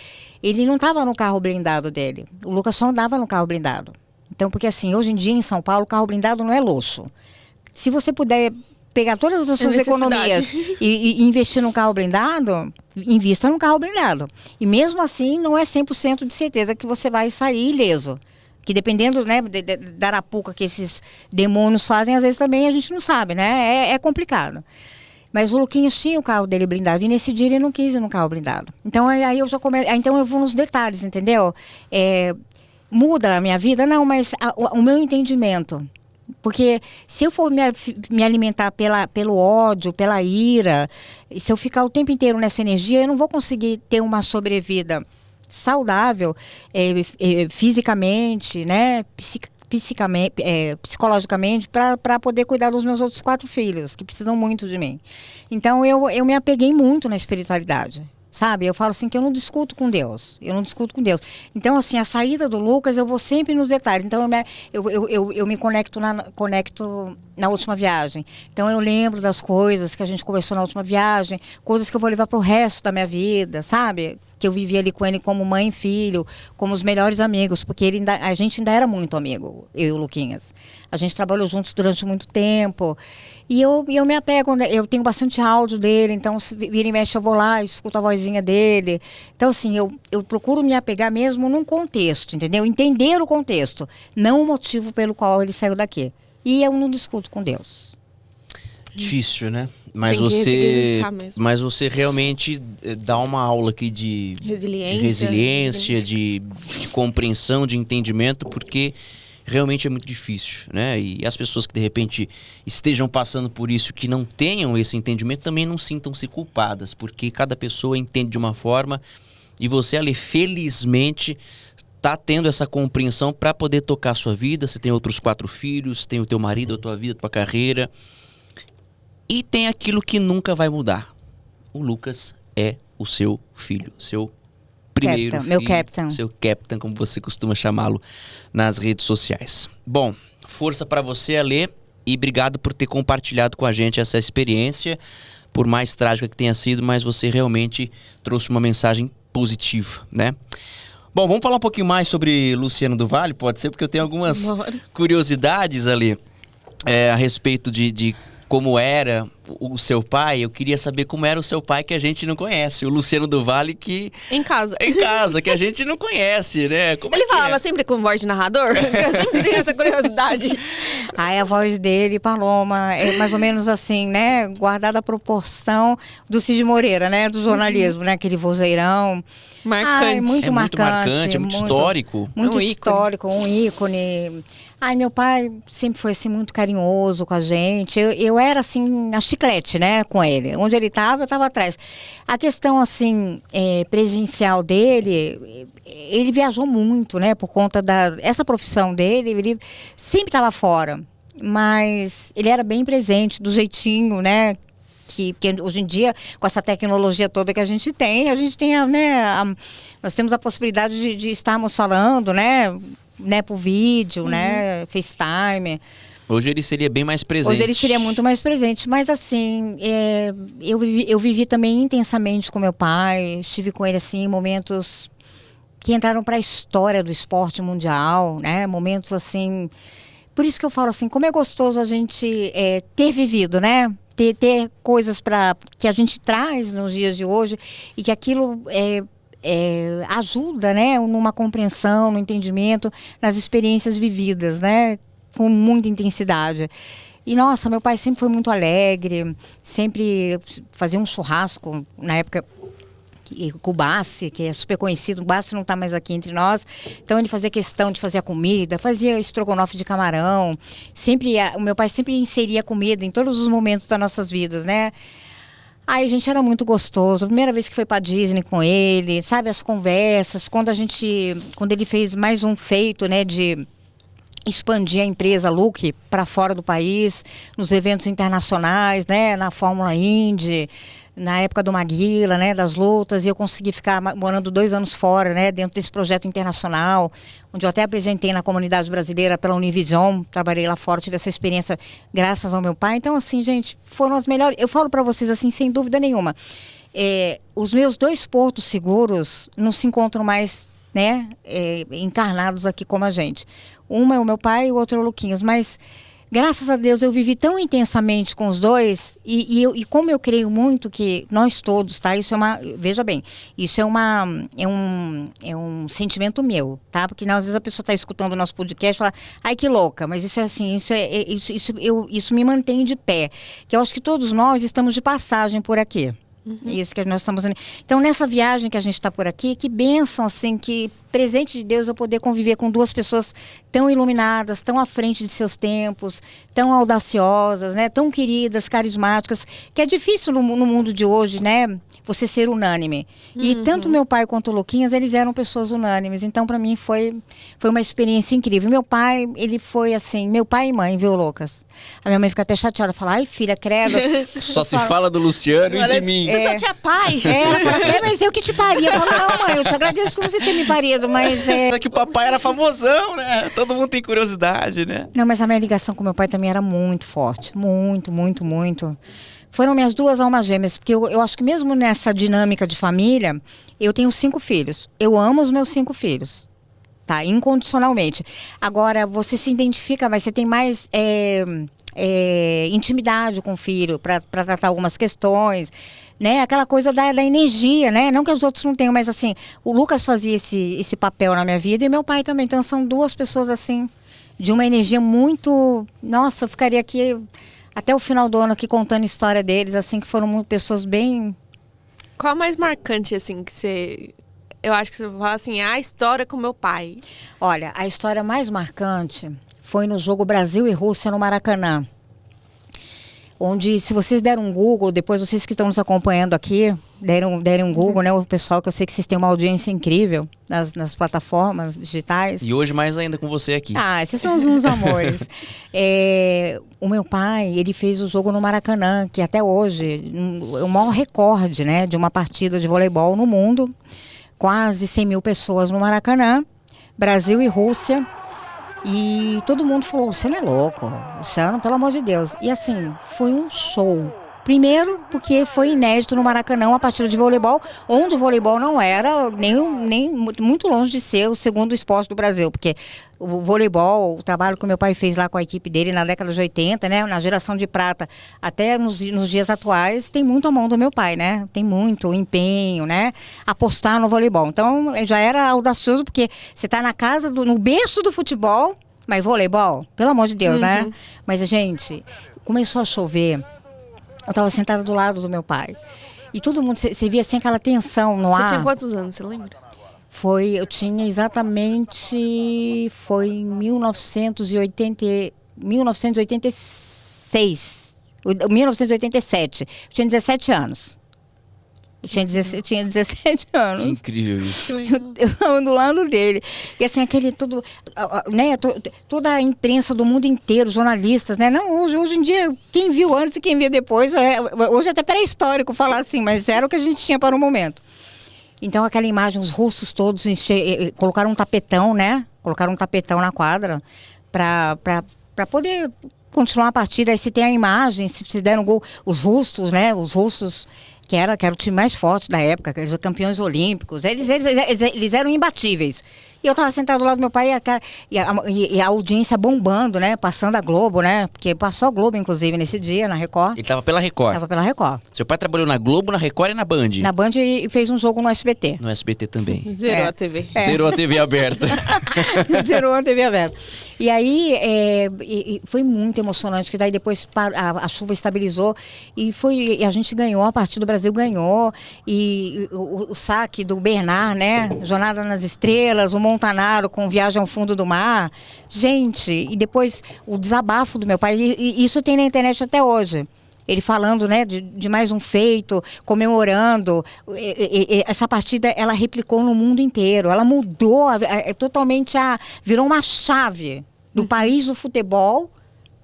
ele não estava no carro blindado dele. O Lucas só andava no carro blindado. Então, porque assim, hoje em dia em São Paulo, o carro blindado não é luxo. Se você puder pegar todas as suas economias e investir num carro blindado, invista num carro blindado. E mesmo assim, não é 100% de certeza que você vai sair ileso. Que dependendo, né, da arapuca que esses demônios fazem, às vezes também a gente não sabe, né? É complicado. Mas o Luquinhas tinha o carro dele blindado e nesse dia ele não quis ir no carro blindado. Então aí eu já então eu vou nos detalhes, entendeu? Muda a minha vida? Não, mas o meu entendimento. Porque se eu for me alimentar pelo ódio, pela ira, se eu ficar o tempo inteiro nessa energia, eu não vou conseguir ter uma sobrevida saudável, fisicamente, né, psicologicamente, para poder cuidar dos meus outros 4 filhos, que precisam muito de mim. Então, eu me apeguei muito na espiritualidade, sabe? Eu falo assim que eu não discuto com Deus. Então, assim, a saída do Lucas, eu vou sempre nos detalhes. Então, eu me conecto na última viagem. Então, eu lembro das coisas que a gente conversou na última viagem, coisas que eu vou levar para o resto da minha vida, sabe? Que eu vivi ali com ele como mãe e filho, como os melhores amigos, porque a gente ainda era muito amigo, eu e o Luquinhas. A gente trabalhou juntos durante muito tempo. E eu me apego, né? Eu tenho bastante áudio dele, então se vira e mexe eu vou lá, eu escuto a vozinha dele. Então, assim, eu procuro me apegar mesmo num contexto, entendeu? Entender o contexto, não o motivo pelo qual ele saiu daqui. E eu não discuto com Deus. Difícil, né? Mas Tem que você, ressignificar mesmo. mas você realmente dá uma aula aqui de resiliência, de compreensão, de entendimento, porque realmente é muito difícil, né? E as pessoas que de repente estejam passando por isso, que não tenham esse entendimento, também não sintam-se culpadas, porque cada pessoa entende de uma forma e você, ali, felizmente, tá tendo essa compreensão para poder tocar a sua vida. Você tem outros 4 filhos, tem o teu marido, a tua vida, a tua carreira. E tem aquilo que nunca vai mudar. O Lucas é o seu filho, seu primeiro Captain, filho. meu captain. Seu captain, como você costuma chamá-lo nas redes sociais. Bom, força para você, Alê, e obrigado por ter compartilhado com a gente essa experiência, por mais trágica que tenha sido, mas você realmente trouxe uma mensagem positiva, né? Bom, vamos falar um pouquinho mais sobre Luciano do Vale, pode ser, porque eu tenho algumas curiosidades ali a respeito de como era o seu pai. Eu queria saber como era o seu pai, que a gente não conhece. O Luciano do Vale, que... Em casa. Que a gente não conhece, né? Como Ele é que falava é? sempre com voz de narrador. Eu sempre tenho essa curiosidade. Aí a voz dele, Paloma, é mais ou menos assim, né? Guardada a proporção do Cid Moreira, né? Do jornalismo, né? Aquele vozeirão. Marcante. Ai, muito É muito marcante, é muito histórico. Muito Um ícone. histórico, um ícone. Ai, meu pai sempre foi assim muito carinhoso com a gente. Eu era assim, a chiclete, né, com ele. Onde ele estava, eu estava atrás. A questão assim, presencial dele, ele viajou muito, né, por conta essa profissão dele, ele sempre estava fora. Mas ele era bem presente, do jeitinho, né, que hoje em dia, com essa tecnologia toda que a gente tem nós temos a possibilidade de estarmos falando, né, por vídeo, né, FaceTime. Hoje ele seria bem mais presente. Hoje ele seria muito mais presente, mas assim, eu vivi também intensamente com meu pai, estive com ele assim em momentos que entraram para a história do esporte mundial, né, momentos assim, por isso que eu falo assim, como é gostoso a gente ter vivido, né, ter coisas que a gente traz nos dias de hoje e que aquilo ajuda, né, numa compreensão, no entendimento, nas experiências vividas, né, com muita intensidade. E, nossa, meu pai sempre foi muito alegre, sempre fazia um churrasco, na época, com o Bassi, que é super conhecido. O Bassi não está mais aqui entre nós, então ele fazia questão de fazer a comida, fazia estrogonofe de camarão. O meu pai sempre inseria comida em todos os momentos das nossas vidas, né? Ai, gente, era muito gostoso. A primeira vez que foi pra Disney com ele, sabe, as conversas, quando ele fez mais um feito, né, de expandir a empresa Look para fora do país, nos eventos internacionais, né, na Fórmula Indy, na época do Maguila, né, das lutas, e eu consegui ficar morando 2 anos fora, né, dentro desse projeto internacional, onde eu até apresentei na comunidade brasileira pela Univision, trabalhei lá fora, tive essa experiência graças ao meu pai. Então, assim, gente, foram as melhores. Eu falo para vocês, assim, sem dúvida nenhuma, os meus 2 portos seguros não se encontram mais, né, encarnados aqui como a gente. Uma é o meu pai e o outro é o Luquinhas, mas graças a Deus eu vivi tão intensamente com os dois e como eu creio muito que nós todos, tá? Isso veja bem, isso é um sentimento meu, tá? Porque às vezes a pessoa está escutando o nosso podcast e fala, ai que louca, mas isso é assim, isso me mantém de pé, que eu acho que todos nós estamos de passagem por aqui. Isso que nós estamos. Então, nessa viagem que a gente está por aqui, que bênção, assim, que presente de Deus eu poder conviver com 2 pessoas tão iluminadas, tão à frente de seus tempos, tão audaciosas, né, tão queridas, carismáticas, que é difícil no mundo de hoje, né, você ser unânime. E tanto meu pai quanto o Luquinhas, eles eram pessoas unânimes. Então, para mim, foi uma experiência incrível. Meu pai, ele foi assim, meu pai e mãe, viu, Lucas? A minha mãe fica até chateada, fala, ai, filha, credo. Só se fala do Luciano e de mim. Você só tinha pai. Ela fala, mas eu que te paria. Eu falo, não, mãe, eu te agradeço por você ter me parido, mas É que o papai era famosão, né? Todo mundo tem curiosidade, né? Não, mas a minha ligação com meu pai também era muito forte. Muito, muito, muito. Foram minhas 2 almas gêmeas, porque eu acho que mesmo nessa dinâmica de família, eu tenho 5 filhos. Eu amo os meus 5 filhos, tá? Incondicionalmente. Agora, você se identifica, mas você tem mais intimidade com o filho para tratar algumas questões, né? Aquela coisa da energia, né? Não que os outros não tenham, mas assim, o Lucas fazia esse papel na minha vida e meu pai também. Então, são 2 pessoas, assim, de uma energia muito... Nossa, eu ficaria aqui até o final do ano aqui contando a história deles, assim, que foram pessoas bem... Qual a mais marcante, assim, que você... Eu acho que você fala assim, a história com meu pai. Olha, a história mais marcante foi no jogo Brasil e Rússia no Maracanã. Onde, se vocês deram um Google, depois vocês que estão nos acompanhando aqui, derem um Google, né? O pessoal, que eu sei que vocês têm uma audiência incrível nas plataformas digitais. E hoje mais ainda com você aqui. Ah, esses são uns amores. O meu pai, ele fez o jogo no Maracanã, que até hoje é o maior recorde, né? De uma partida de voleibol no mundo. Quase 100 mil pessoas no Maracanã, Brasil e Rússia. E todo mundo falou, Luciano é louco, Luciano, pelo amor de Deus. E assim, foi um show. Primeiro, porque foi inédito no Maracanã uma partida de voleibol, onde o voleibol não era nem muito longe de ser o segundo esporte do Brasil. Porque o voleibol, o trabalho que o meu pai fez lá com a equipe dele na década de 80, né, na geração de prata, até nos dias atuais, tem muito a mão do meu pai, né? Tem muito empenho, né? Apostar no voleibol. Então, já era audacioso, porque você está na casa, no berço do futebol, mas voleibol, pelo amor de Deus, né? Mas, gente, começou a chover. Eu estava sentada do lado do meu pai. E todo mundo, você via assim aquela tensão no ar. Você tinha quantos anos, você lembra? Eu tinha exatamente, foi em 1986, 1987. Eu tinha 17 anos. Eu tinha 17 anos. Que incrível isso. Eu estava do lado dele. E assim, toda a imprensa do mundo inteiro, jornalistas, né? Não, hoje em dia, quem viu antes e quem vê depois, hoje até pré-histórico falar assim, mas era o que a gente tinha para o momento. Então, aquela imagem, os rostos todos, colocaram um tapetão, né? Colocaram um tapetão na quadra para poder continuar a partida. Aí se tem a imagem, se deram gol, os rostos, né? Os rostos... Que era o time mais forte da época, os campeões olímpicos, eles eram imbatíveis. E eu estava sentado do lado do meu pai e a audiência bombando, né? Passando a Globo, né? Porque passou a Globo, inclusive, nesse dia, na Record. Ele estava pela Record. Estava pela Record. Seu pai trabalhou na Globo, na Record e na Band. Na Band e fez um jogo no SBT. No SBT também. Zerou a TV. Zerou a TV aberta. Zerou a TV aberta. E aí foi muito emocionante, que daí depois a chuva estabilizou e a gente ganhou, a partida do Brasil ganhou. E o saque do Bernard, né? Jornada nas Estrelas, o Montanaro com Viagem ao Fundo do Mar. Gente, e depois o desabafo do meu pai, e isso tem na internet até hoje. Ele falando, né, de mais um feito, comemorando. Essa partida, ela replicou no mundo inteiro. Ela mudou totalmente, virou uma chave do país do futebol,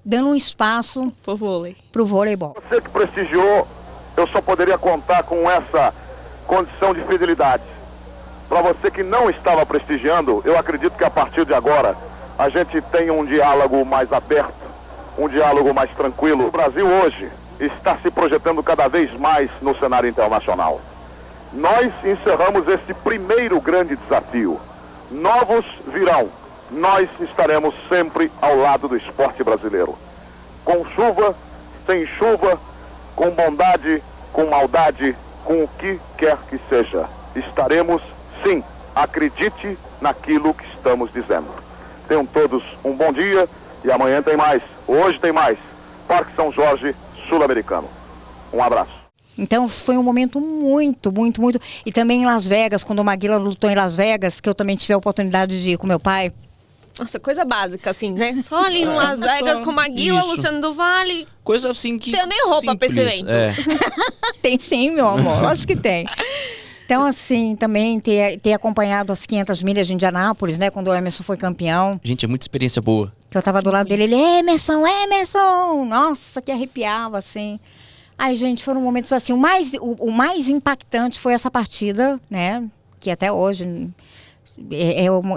dando um espaço pro vôlei. Pro voleibol. Você que prestigiou, eu só poderia contar com essa condição de fidelidade. Para você que não estava prestigiando, eu acredito que a partir de agora a gente tenha um diálogo mais aberto, um diálogo mais tranquilo. O Brasil hoje está se projetando cada vez mais no cenário internacional. Nós encerramos esse primeiro grande desafio. Novos virão. Nós estaremos sempre ao lado do esporte brasileiro. Com chuva, sem chuva, com bondade, com maldade, com o que quer que seja. Estaremos, sim, acredite naquilo que estamos dizendo. Tenham todos um bom dia e amanhã tem mais. Hoje tem mais. Parque São Jorge, Sul-Americano. Um abraço. Então foi um momento muito, muito, muito... E também em Las Vegas, quando o Maguila lutou em Las Vegas, que eu também tive a oportunidade de ir com meu pai. Nossa, coisa básica, assim, né? Só ali em Las Vegas com Maguila, Isso. Luciano do Vale. Coisa assim que... Tem nem roupa pra esse evento. Tem sim, meu amor. Lógico que tem. Então, assim, também ter acompanhado as 500 milhas de Indianápolis, né? Quando o Emerson foi campeão. Gente, é muita experiência boa. Que eu tava do lado dele, ele, Emerson! Nossa, que arrepiava, assim. Ai, gente, foram momentos assim. O mais impactante foi essa partida, né? Que até hoje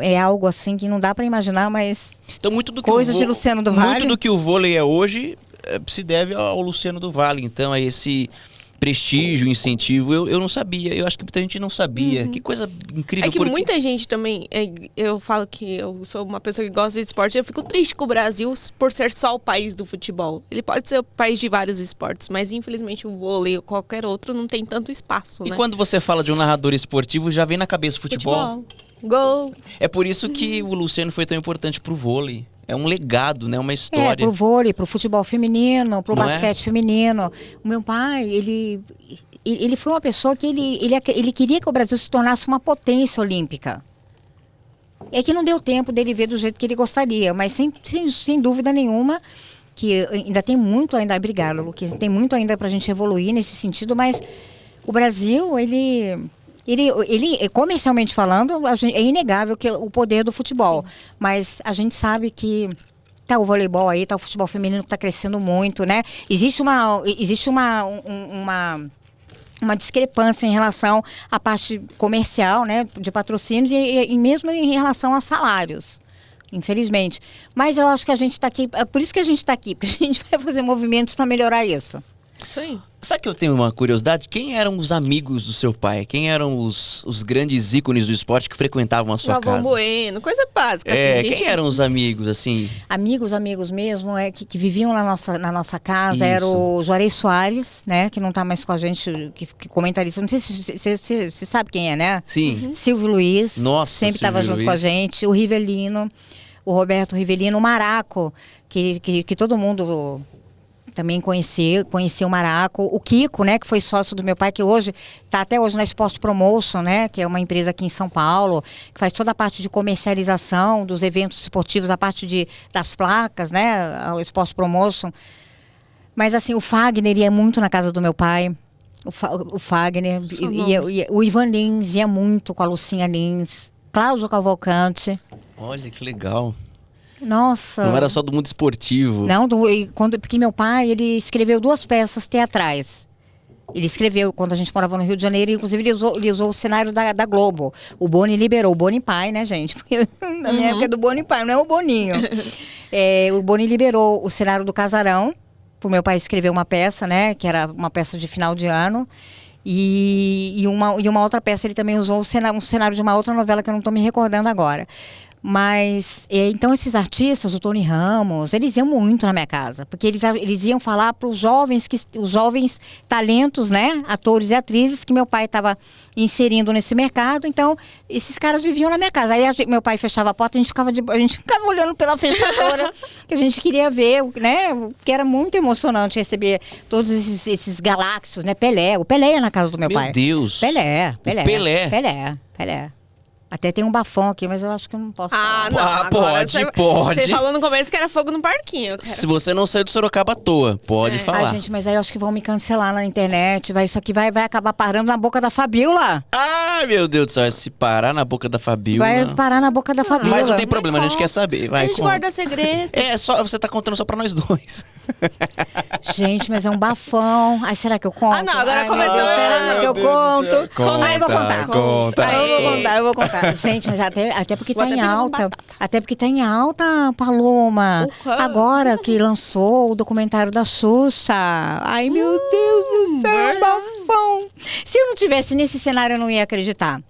é algo assim que não dá para imaginar, mas então, muito do que coisas de Luciano do Vale. Muito do que o vôlei é hoje se deve ao Luciano do Vale. Então, a esse prestígio, incentivo, eu não sabia. Eu acho que muita gente não sabia. Que coisa incrível. É que muita gente também, eu falo que eu sou uma pessoa que gosta de esporte, eu fico triste com o Brasil por ser só o país do futebol. Ele pode ser o país de vários esportes, mas infelizmente o vôlei ou qualquer outro não tem tanto espaço, E né? quando você fala de um narrador esportivo, já vem na cabeça futebol. Gol. É por isso que o Luciano foi tão importante pro vôlei. É um legado, né? Uma história. Pro vôlei, pro futebol feminino, pro Não basquete feminino. O meu pai, ele foi uma pessoa que ele queria que o Brasil se tornasse uma potência olímpica. É que não deu tempo dele ver do jeito que ele gostaria, mas sem dúvida nenhuma que ainda tem muito ainda, obrigada, Luquinhas, tem muito ainda pra gente evoluir nesse sentido, mas o Brasil, ele comercialmente falando, é inegável que o poder do futebol. Sim. Mas a gente sabe que tá o voleibol aí, tá o futebol feminino que tá crescendo muito, né? Existe uma discrepância em relação à parte comercial, né, de patrocínios e mesmo em relação a salários, infelizmente. Mas eu acho que a gente está aqui, é por isso que a gente está aqui, porque a gente vai fazer movimentos para melhorar isso. Isso aí. Sabe que eu tenho uma curiosidade? Quem eram os amigos do seu pai? Quem eram os grandes ícones do esporte que frequentavam a sua casa? Galvão Bueno, coisa básica. Assim, quem eram os amigos, assim? Amigos mesmo, que viviam na nossa casa. Isso. Era o Juarez Soares, né? Que não está mais com a gente, que comentarista. Não sei se você sabe quem é, né? Sim. Silvio Luiz. Nossa, sempre estava junto com a gente. O Rivelino, o Roberto Rivelino, o Maraco, que todo mundo também conheceu o Maraco, o Kiko, né, que foi sócio do meu pai, que hoje está até hoje na Sport Promotion, né, que é uma empresa aqui em São Paulo, que faz toda a parte de comercialização dos eventos esportivos, a parte das placas, né, a Sport Promotion. Mas assim, o Fagner ia muito na casa do meu pai, o Fagner, o Ivan Lins ia muito com a Lucinha Lins, Cláudio Cavalcante. Olha que legal. Nossa. Não era só do mundo esportivo. Não, porque meu pai, ele escreveu 2 peças teatrais. Ele escreveu quando a gente morava no Rio de Janeiro, inclusive ele usou o cenário da Globo. O Boni liberou, o Boni pai, né, gente? Porque na minha época é do Boni pai, não é o Boninho. O Boni liberou o cenário do Casarão, pro meu pai escrever uma peça, né, que era uma peça de final de ano. E uma outra peça ele também usou um cenário de uma outra novela que eu não estou me recordando agora. Mas, então esses artistas, o Tony Ramos, eles iam muito na minha casa, porque eles iam falar para os jovens talentos, né, atores e atrizes que meu pai estava inserindo nesse mercado. Então, esses caras viviam na minha casa. Aí meu pai fechava a porta, a gente ficava olhando pela fechadura, que a gente queria ver, né, que era muito emocionante receber todos esses galáxios, né, Pelé. O Pelé ia na casa do meu pai. Meu Deus. Pelé. Pelé. Até tem um bafão aqui, mas eu acho que eu não posso falar. Não. Pode. Você falou no começo que era fogo no parquinho. Se você não saiu do Sorocaba à toa, pode falar. Gente, mas aí eu acho que vão me cancelar na internet. Isso aqui vai acabar parando na boca da Fabiola. Ai, meu Deus do céu. Se parar na boca da Fabiola... Vai parar na boca da Fabiola. Mas não tem problema, a gente quer saber. Vai, a gente guarda segredo. Você tá contando só pra nós dois. Gente, mas é um bafão. Ai, será que eu conto? Não, agora começou. Será que eu conto? Conta, Eu vou contar. Conta. Eu vou contar. Gente, mas até porque tá em alta. Até porque tá em alta, Paloma. Agora que lançou o documentário da Xuxa. Ai, meu Deus do céu, bafão. Se eu não tivesse nesse cenário, eu não ia acreditar.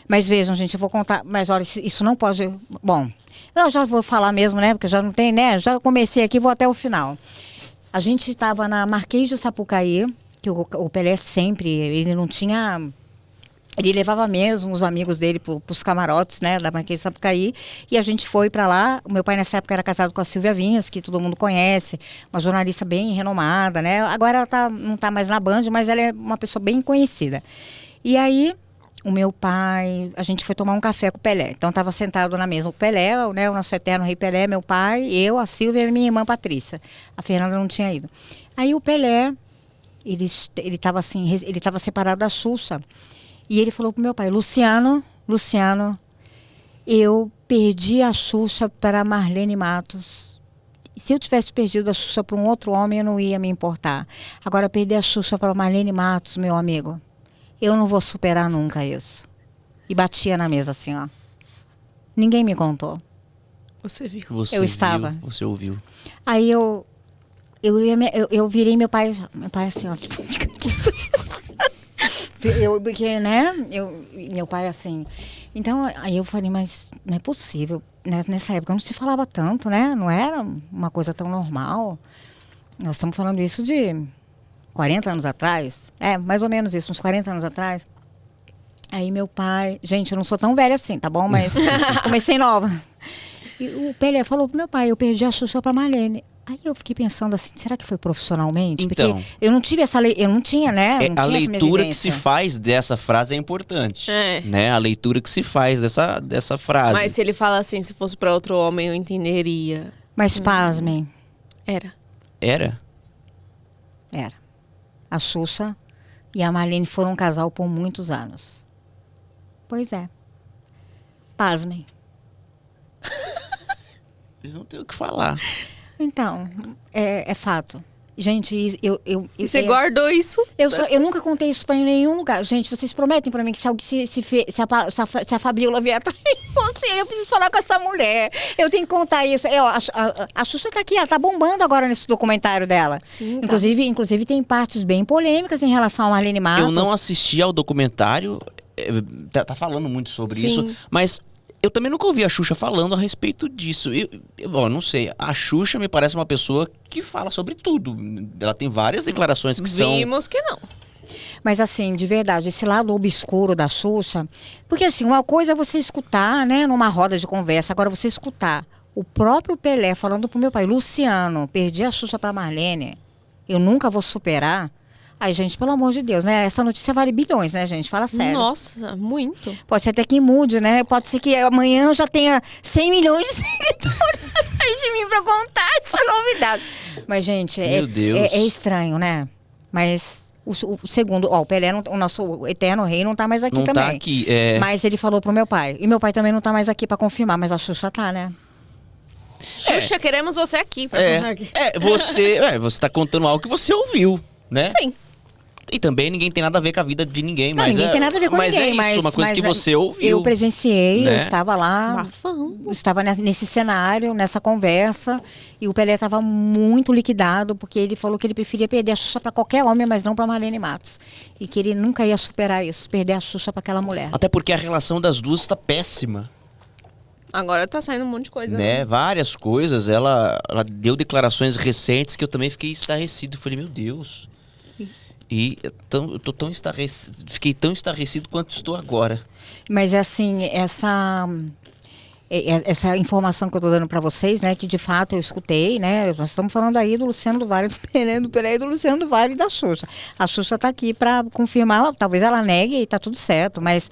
Mas vejam, gente, eu vou contar. Mas olha, isso não pode... Bom, eu já vou falar mesmo, né? Porque já não tem, né? Já comecei aqui, vou até o final. A gente estava na Marquês de Sapucaí, que o Pelé sempre, ele não tinha... Ele levava mesmo os amigos dele para os camarotes, né, da Marquês de Sapucaí, e a gente foi para lá. O meu pai nessa época era casado com a Silvia Vinhas, que todo mundo conhece, uma jornalista bem renomada, né? Agora ela não está mais na Band, mas ela é uma pessoa bem conhecida. E aí, o meu pai, a gente foi tomar um café com o Pelé. Então estava sentado na mesa o Pelé, né, o nosso eterno rei Pelé, meu pai, eu, a Silvia e minha irmã Patrícia. A Fernanda não tinha ido. Aí o Pelé, ele estava assim, ele estava separado da Xuxa. E ele falou pro meu pai, Luciano, eu perdi a Xuxa para a Marlene Matos. Se eu tivesse perdido a Xuxa para um outro homem, eu não ia me importar. Agora, perder a Xuxa para a Marlene Matos, meu amigo, eu não vou superar nunca isso. E batia na mesa assim, ó. Ninguém me contou. Você viu. Eu estava. Você ouviu. Aí eu virei meu pai assim, ó. Tipo, meu pai assim. Então, aí eu falei, mas não é possível. Nessa época não se falava tanto, né? Não era uma coisa tão normal. Nós estamos falando isso de 40 anos atrás. Mais ou menos isso, uns 40 anos atrás. Aí meu pai... Gente, eu não sou tão velha assim, tá bom? Mas comecei nova. E o Pelé falou pro meu pai, eu perdi a Xuxa pra Marlene. Aí eu fiquei pensando assim, será que foi profissionalmente? Então, porque eu não tive essa eu não tinha, né? Não a tinha leitura que se vivência. faz dessa frase é importante. É. Né? A leitura que se faz dessa frase. Mas se ele fala assim, se fosse pra outro homem, eu entenderia. Mas pasmem, Era. Era? era. A Xuxa e a Marlene foram um casal por muitos anos. Pois é. Pasmem. Eles não têm o que falar. Então, é fato. Gente, E você guardou isso? eu nunca contei isso pra nenhum lugar. Gente, vocês prometem pra mim que se alguém se a Fabiola vier atrás de você, eu preciso falar com essa mulher. Eu tenho que contar isso. A Xuxa tá aqui, ela tá bombando agora nesse documentário dela. Sim, tá. Inclusive tem partes bem polêmicas em relação a Marlene Matos. Eu não assisti ao documentário, tá falando muito sobre Sim. isso, mas eu também nunca ouvi a Xuxa falando a respeito disso. Eu não sei, a Xuxa me parece uma pessoa que fala sobre tudo. Ela tem várias declarações que são... Vimos que não. Mas assim, de verdade, esse lado obscuro da Xuxa... Porque assim, uma coisa é você escutar, né, numa roda de conversa. Agora você escutar o próprio Pelé falando pro meu pai, Luciano, perdi a Xuxa pra Marlene, eu nunca vou superar. Ai, gente, pelo amor de Deus, né? Essa notícia vale bilhões, né, gente? Fala sério. Nossa, muito. Pode ser até que mude, né? Pode ser que amanhã eu já tenha 100 milhões de seguidores atrás de mim pra contar essa novidade. Mas, gente, Meu Deus. é estranho, né? Mas o segundo, o Pelé, o nosso eterno rei, não tá mais aqui Não também. tá aqui, Mas ele falou pro meu pai. E meu pai também não tá mais aqui pra confirmar, mas a Xuxa tá, né? Xuxa, queremos você aqui. Pra contar aqui. Você tá contando algo que você ouviu, né? Sim. E também ninguém tem nada a ver com a vida de ninguém. Não, mas ninguém tem nada a ver com mas ninguém, é isso, mas... uma coisa que você ouviu. Eu presenciei, né? eu estava lá... Bafão. Estava nesse cenário, nessa conversa, e o Pelé estava muito liquidado, porque ele falou que ele preferia perder a Xuxa para qualquer homem, mas não para Marlene Matos. E que ele nunca ia superar isso, perder a Xuxa para aquela mulher. Até porque a relação das duas tá péssima. Agora tá saindo um monte de coisa. Né? Várias coisas. Ela deu declarações recentes que eu também fiquei estarrecido. Falei, meu Deus. E eu tô tão estarrecido, fiquei tão estarrecido quanto estou agora. Mas assim, essa informação que eu estou dando para vocês, né, que de fato eu escutei, né, nós estamos falando aí do Luciano do Vale, do Pelé, do Luciano do Vale e da Xuxa. A Xuxa está aqui para confirmar, talvez ela negue e está tudo certo, mas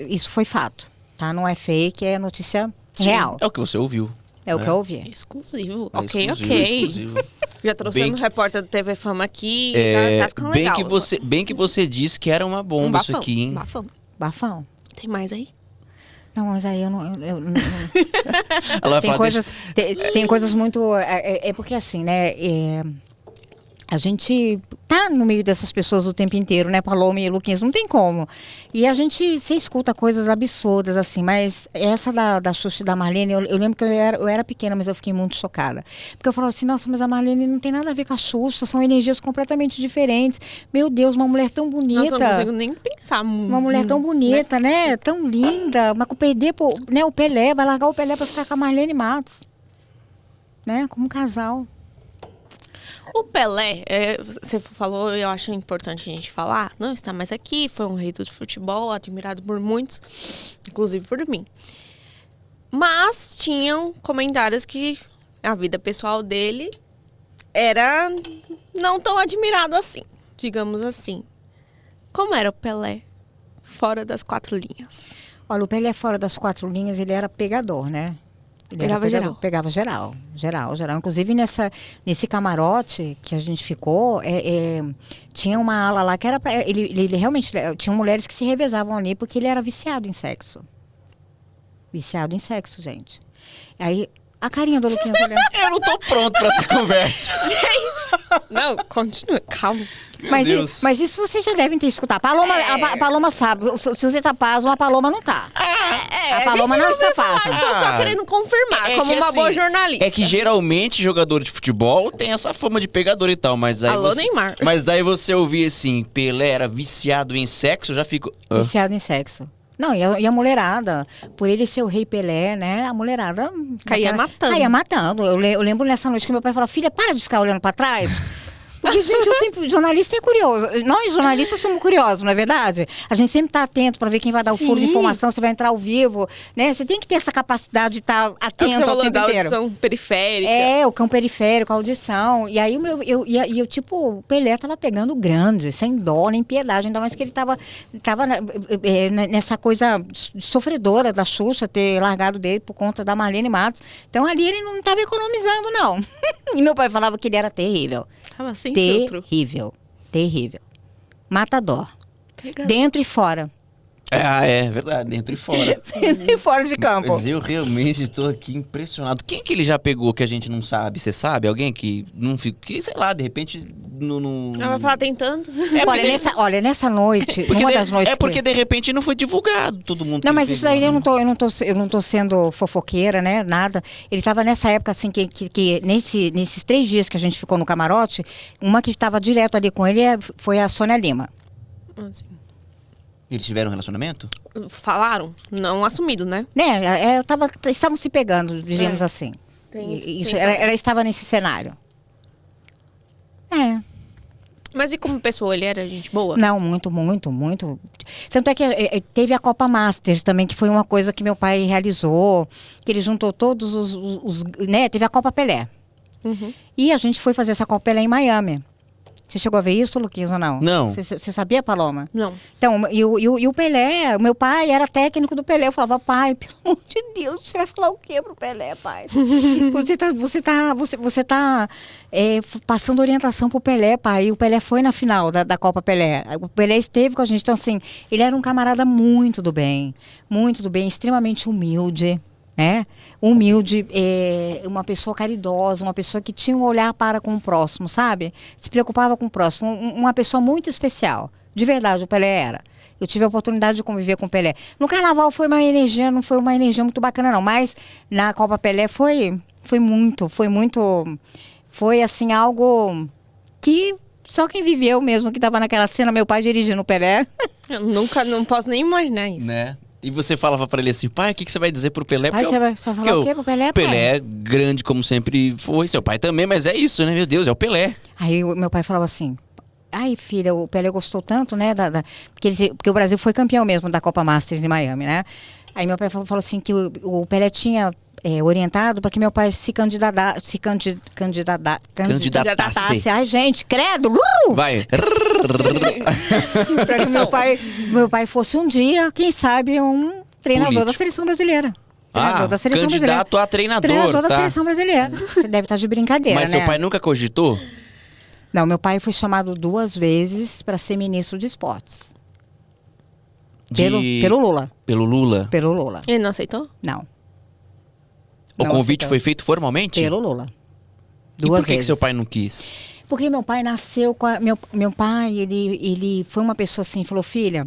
isso foi fato, tá? Não é fake, é notícia real. É o que você ouviu. É o que eu ouvi. Exclusivo. É Ok. exclusivo. Já trouxemos Bem um repórter do TV Fama aqui. Tá ficando bem legal. bem que você disse que era uma bomba isso bafão, aqui, hein? Bafão. Bafão. Tem mais aí? Não, mas aí eu não. Ela vai Tem falar, coisas, tem coisas muito. É porque assim, né? A gente tá no meio dessas pessoas o tempo inteiro, né, Paloma e Luquinhas? Não tem como. E você escuta coisas absurdas, assim, mas essa da Xuxa e da Marlene, eu lembro que eu era pequena, mas eu fiquei muito chocada. Porque eu falava assim, nossa, mas a Marlene não tem nada a ver com a Xuxa, são energias completamente diferentes. Meu Deus, uma mulher tão bonita. Nossa, eu não consigo nem pensar. Uma mulher tão bonita, né? Tão linda. Mas com perder né, o Pelé, vai largar o Pelé pra ficar com a Marlene Matos. Né? Como casal. O Pelé, você falou, eu acho importante a gente falar, não está mais aqui, foi um rei do futebol, admirado por muitos, inclusive por mim. Mas tinham comentários que a vida pessoal dele era não tão admirado assim, digamos assim. Como era o Pelé fora das 4 linhas? Olha, o Pelé fora das 4 linhas, ele era pegador, né? Ele Pegava geral. Pegava geral. Inclusive, nesse camarote que a gente ficou, tinha uma ala lá que era... Ele realmente... Tinham mulheres que se revezavam ali porque ele era viciado em sexo. Viciado em sexo, gente. Aí, a carinha do Luquinhas olhando... eu não tô pronto pra essa conversa. Não, continua, calma. Deus. Mas isso vocês já devem ter escutado. A Paloma sabe. Se você tá pasmo, a Paloma não tá. A Paloma não está pasma. Estou só querendo confirmar, como uma boa jornalista. É que geralmente jogador de futebol tem essa fama de pegador e tal, mas aí Alô, Neymar. Mas daí você ouvir assim, Pelé era viciado em sexo, eu já fico... Viciado em sexo. Não, e a mulherada, por ele ser o rei Pelé, né? A mulherada... Caía matando. Caía matando. Eu lembro nessa noite que meu pai falou, filha, para de ficar olhando pra trás. Porque, gente, jornalista é curioso. Nós, jornalistas, somos curiosos, não é verdade? A gente sempre está atento para ver quem vai dar o furo de informação, se vai entrar ao vivo, né? Você tem que ter essa capacidade de estar atento ao tempo da inteiro. audição periférica. O campo periférico, a audição. E aí, eu tipo, o Pelé tava pegando grande, sem dó, nem piedade. Ainda mais que ele tava nessa coisa sofredora da Xuxa ter largado dele por conta da Marlene Matos. Então, ali ele não tava economizando, não. E meu pai falava que ele era terrível. Tava sem filtro. Terrível. Matador. Dentro e fora. É verdade, dentro e fora. Dentro e fora de campo. Mas eu realmente estou aqui impressionado. Quem que ele já pegou que a gente não sabe? Você sabe? Alguém que não fica... Que, sei lá, de repente... Ela vai falar tentando. Olha, nessa noite, uma das noites porque de repente não foi divulgado todo mundo. Não, mas isso aí eu não tô sendo fofoqueira, né? Nada. Ele tava nessa época, assim, que nesses 3 dias que a gente ficou no camarote, uma que estava direto ali com ele foi a Sônia Lima. Assim. Eles tiveram um relacionamento? Falaram? Não assumido, né? Estavam se pegando, digamos assim. Ela estava nesse cenário. Mas e como pessoa, ele era gente boa? Não, muito, muito, muito. Tanto é que teve a Copa Masters também, que foi uma coisa que meu pai realizou, que ele juntou todos os né? Teve a Copa Pelé. Uhum. E a gente foi fazer essa Copa Pelé em Miami. Você chegou a ver isso, Luquinhas, ou não? Não. Você sabia, Paloma? Não. Então, e o Pelé, o meu pai era técnico do Pelé. Eu falava, pai, pelo amor de Deus, você vai falar o quê pro Pelé, pai? você tá passando orientação pro Pelé, pai. E o Pelé foi na final da Copa Pelé. O Pelé esteve com a gente. Então, assim, ele era um camarada muito do bem, extremamente humilde. Né? Humilde, uma pessoa caridosa, uma pessoa que tinha um olhar para com o próximo, sabe? Se preocupava com o próximo, uma pessoa muito especial. De verdade, o Pelé era. Eu tive a oportunidade de conviver com o Pelé. No Carnaval não foi uma energia muito bacana, não. Mas na Copa Pelé foi assim, algo que só quem viveu mesmo, que estava naquela cena, meu pai dirigindo o Pelé. Eu não posso nem imaginar isso. Né? E você falava pra ele assim, pai, o que você vai dizer pro Pelé? Pai, você vai falar o quê pro Pelé, pai? Pelé é grande como sempre foi, seu pai também, mas é isso, né? Meu Deus, é o Pelé. Aí meu pai falava assim, ai filha, o Pelé gostou tanto, né? Porque o Brasil foi campeão mesmo da Copa Masters em Miami, né? Aí meu pai falou assim que o Pelé tinha orientado para que meu pai se candidatasse. Ai, gente, credo! Vai. Para que meu pai fosse um dia, quem sabe, um treinador da seleção brasileira. Candidato a treinador. Treinador da seleção brasileira. Você deve estar de brincadeira, mas né? seu pai nunca cogitou? Não, meu pai foi chamado 2 vezes para ser ministro de esportes. Pelo Lula. Pelo Lula? Pelo Lula. Ele não aceitou? Não. O convite foi feito formalmente? Pelo Lula. E por que seu pai não quis? Porque meu pai nasceu com meu pai, ele foi uma pessoa assim, falou, filha,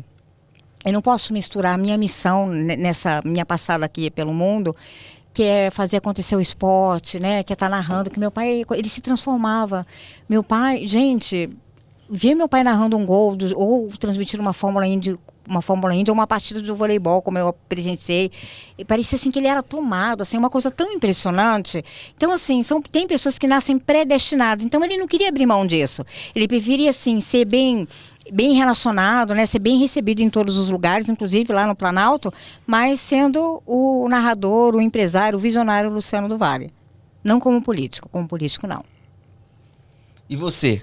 eu não posso misturar a minha missão nessa minha passada aqui pelo mundo, que é fazer acontecer o esporte, né, que é estar narrando, que meu pai, ele se transformava. Meu pai, gente, ver meu pai narrando um gol ou transmitir uma Fórmula Indy ou uma partida de voleibol, como eu presenciei, e parecia assim que ele era tomado, assim, uma coisa tão impressionante. Então, assim, tem pessoas que nascem predestinadas, então ele não queria abrir mão disso. Ele preferia, assim, ser bem relacionado, né, ser bem recebido em todos os lugares, inclusive lá no Planalto, mas sendo o narrador, o empresário, o visionário Luciano do Vale. Não como político não. E você?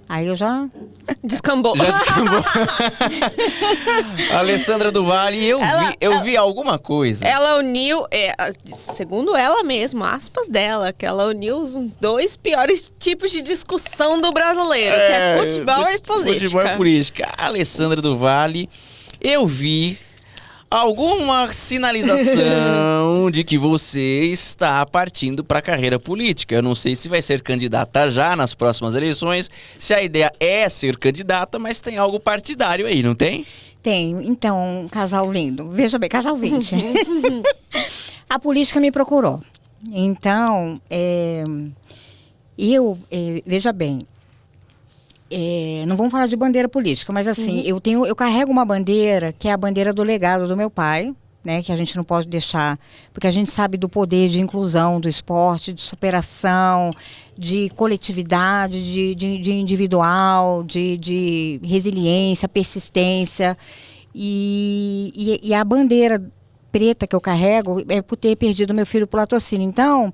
Aí eu já... Descambou. Alessandra do Vale, eu vi alguma coisa. Ela uniu, segundo ela mesma, aspas dela, que ela uniu os 2 piores tipos de discussão do brasileiro, que é futebol e política. Futebol e política. Alessandra do Vale, eu vi alguma sinalização de que você está partindo para a carreira política. Eu não sei se vai ser candidata já nas próximas eleições, se a ideia é ser candidata, mas tem algo partidário aí, não tem? Tem. Então, um casal lindo. Veja bem, casal 20. A política me procurou. Então, veja bem, não vamos falar de bandeira política, mas assim, eu carrego uma bandeira que é a bandeira do legado do meu pai, né, que a gente não pode deixar, porque a gente sabe do poder de inclusão do esporte, de superação, de coletividade, de individual, de resiliência, persistência. E a bandeira preta que eu carrego é por ter perdido meu filho por latrocínio. Então,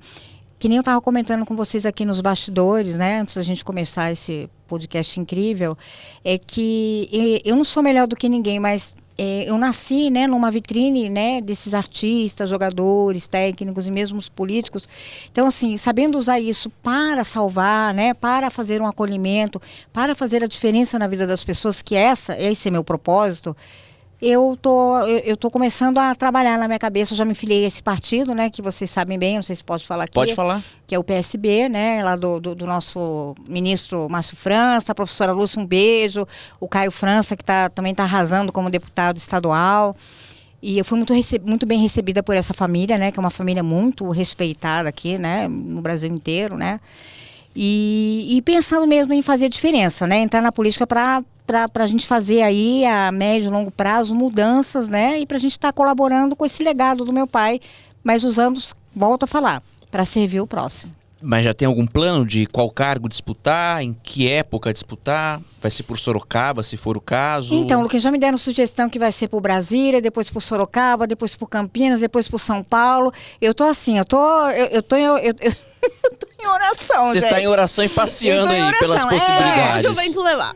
que nem eu estava comentando com vocês aqui nos bastidores, né, antes da gente começar esse podcast incrível, é que eu não sou melhor do que ninguém, mas eu nasci, né, numa vitrine, né, desses artistas, jogadores, técnicos e mesmo os políticos. Então, assim, sabendo usar isso para salvar, né, para fazer um acolhimento, para fazer a diferença na vida das pessoas, que esse é meu propósito. Eu tô começando a trabalhar na minha cabeça. Eu já me filiei a esse partido, né, que vocês sabem bem, não sei se pode falar aqui. Pode falar. Que é o PSB, né, lá do nosso ministro Márcio França, a professora Lúcia, um beijo, o Caio França, que também está arrasando como deputado estadual. E eu fui muito bem recebida por essa família, né, que é uma família muito respeitada aqui, né, no Brasil inteiro, né. E pensando mesmo em fazer diferença, né, entrar na política para a gente fazer aí a médio e longo prazo mudanças, né, e para a gente estar colaborando com esse legado do meu pai, mas usando, volto a falar, para servir o próximo. Mas já tem algum plano de qual cargo disputar, em que época disputar? Vai ser por Sorocaba, se for o caso? Então, Lucas, já me deram sugestão que vai ser por Brasília, depois por Sorocaba, depois por Campinas, depois por São Paulo. Eu tô assim, eu tô em oração, Você gente. tá em oração e passeando aí oração, pelas possibilidades. Onde o vento levar.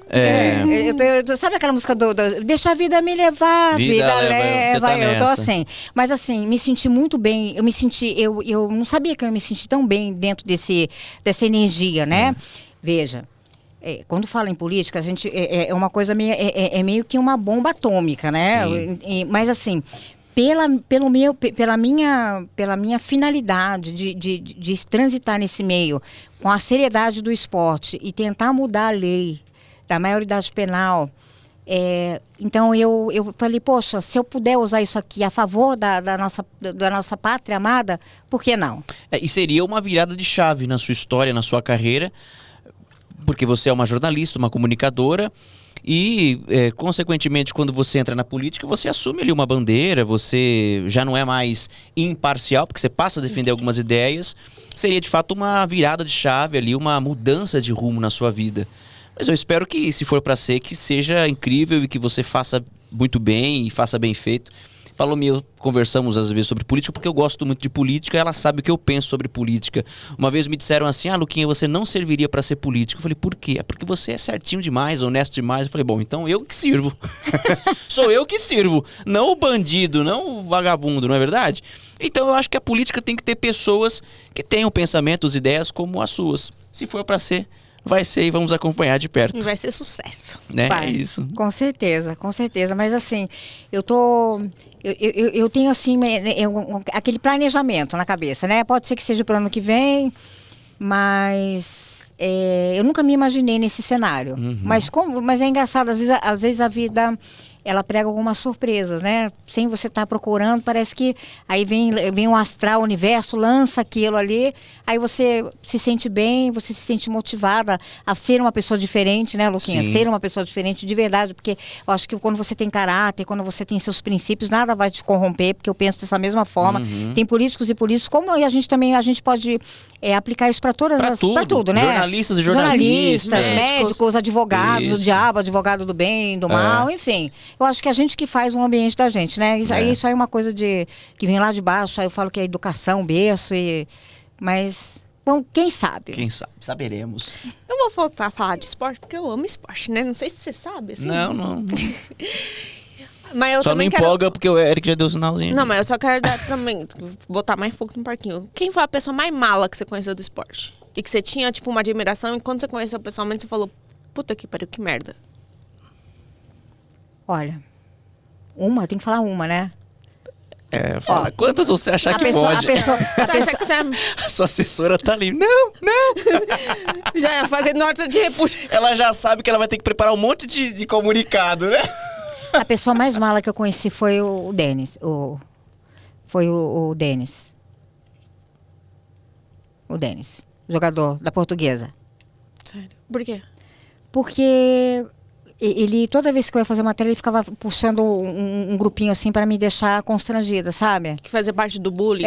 Sabe aquela música Deixa a vida me levar, vida leva, você tá eu tô nessa. assim. Mas assim, me senti muito bem, eu não sabia que eu me senti tão bem dentro dessa energia, né? Veja, quando fala em política, a gente é uma coisa meio que uma bomba atômica, né? Mas assim, pela minha finalidade de transitar nesse meio com a seriedade do esporte e tentar mudar a lei da maioridade penal, então eu falei, poxa, se eu puder usar isso aqui a favor da nossa pátria amada, por que não? E seria uma virada de chave na sua história, na sua carreira, porque você é uma jornalista, uma comunicadora. E, consequentemente, quando você entra na política, você assume ali uma bandeira, você já não é mais imparcial, porque você passa a defender algumas ideias. Seria, de fato, uma virada de chave ali, uma mudança de rumo na sua vida. Mas eu espero que, se for para ser, que seja incrível e que você faça muito bem e faça bem feito. Paloma, conversamos às vezes sobre política, porque eu gosto muito de política, ela sabe o que eu penso sobre política. Uma vez me disseram assim, Luquinha, você não serviria para ser político. Eu falei, por quê? É porque você é certinho demais, honesto demais. Eu falei, bom, então eu que sirvo. Sou eu que sirvo, não o bandido, não o vagabundo, não é verdade? Então eu acho que a política tem que ter pessoas que tenham pensamentos, ideias como as suas. Se for para ser, vai ser e vamos acompanhar de perto. E vai ser sucesso. Né? Vai, é isso. Com certeza. Mas assim, eu tenho assim, aquele planejamento na cabeça, né? Pode ser que seja para o ano que vem, mas eu nunca me imaginei nesse cenário. Uhum. Mas é engraçado, às vezes a vida, ela prega algumas surpresas, né? Sem você estar procurando, parece que aí vem um astral, o universo, lança aquilo ali, aí você se sente bem, você se sente motivada a ser uma pessoa diferente, né, Luquinha? Sim. Ser uma pessoa diferente de verdade, porque eu acho que quando você tem caráter, quando você tem seus princípios, nada vai te corromper, porque eu penso dessa mesma forma. Uhum. Tem políticos e políticos, como a gente pode aplicar isso para tudo, né? Jornalistas e jornalistas. Médicos, advogados, Isso. o diabo, advogado do bem, do mal, enfim. Eu acho que a gente que faz o ambiente da gente, né? Isso aí é uma coisa que vem lá de baixo, aí eu falo que é educação, berço, mas, bom, quem sabe? Quem sabe? Saberemos. Eu vou voltar a falar de esporte, porque eu amo esporte, né? Não sei se você sabe, assim. Não. Mas eu Só não também empolga porque o Eric já deu o sinalzinho. Não, mas eu só quero dar também, botar mais fogo no parquinho. Quem foi a pessoa mais mala que você conheceu do esporte? E que você tinha, tipo, uma admiração, e quando você conheceu pessoalmente, você falou, puta que pariu, que merda. Olha, tem que falar uma, né? Fala, quantas você achar que pode? Você acha que você A sua assessora tá ali. Não. já ia fazer nota de repúdio? Ela já sabe que ela vai ter que preparar um monte de comunicado, né? A pessoa mais mala que eu conheci foi o Denis. Foi o Denis. O Denis, jogador da Portuguesa. Sério? Por quê? Porque ele, toda vez que eu ia fazer matéria, ele ficava puxando um grupinho assim para me deixar constrangida, sabe? Que fazia parte do bullying.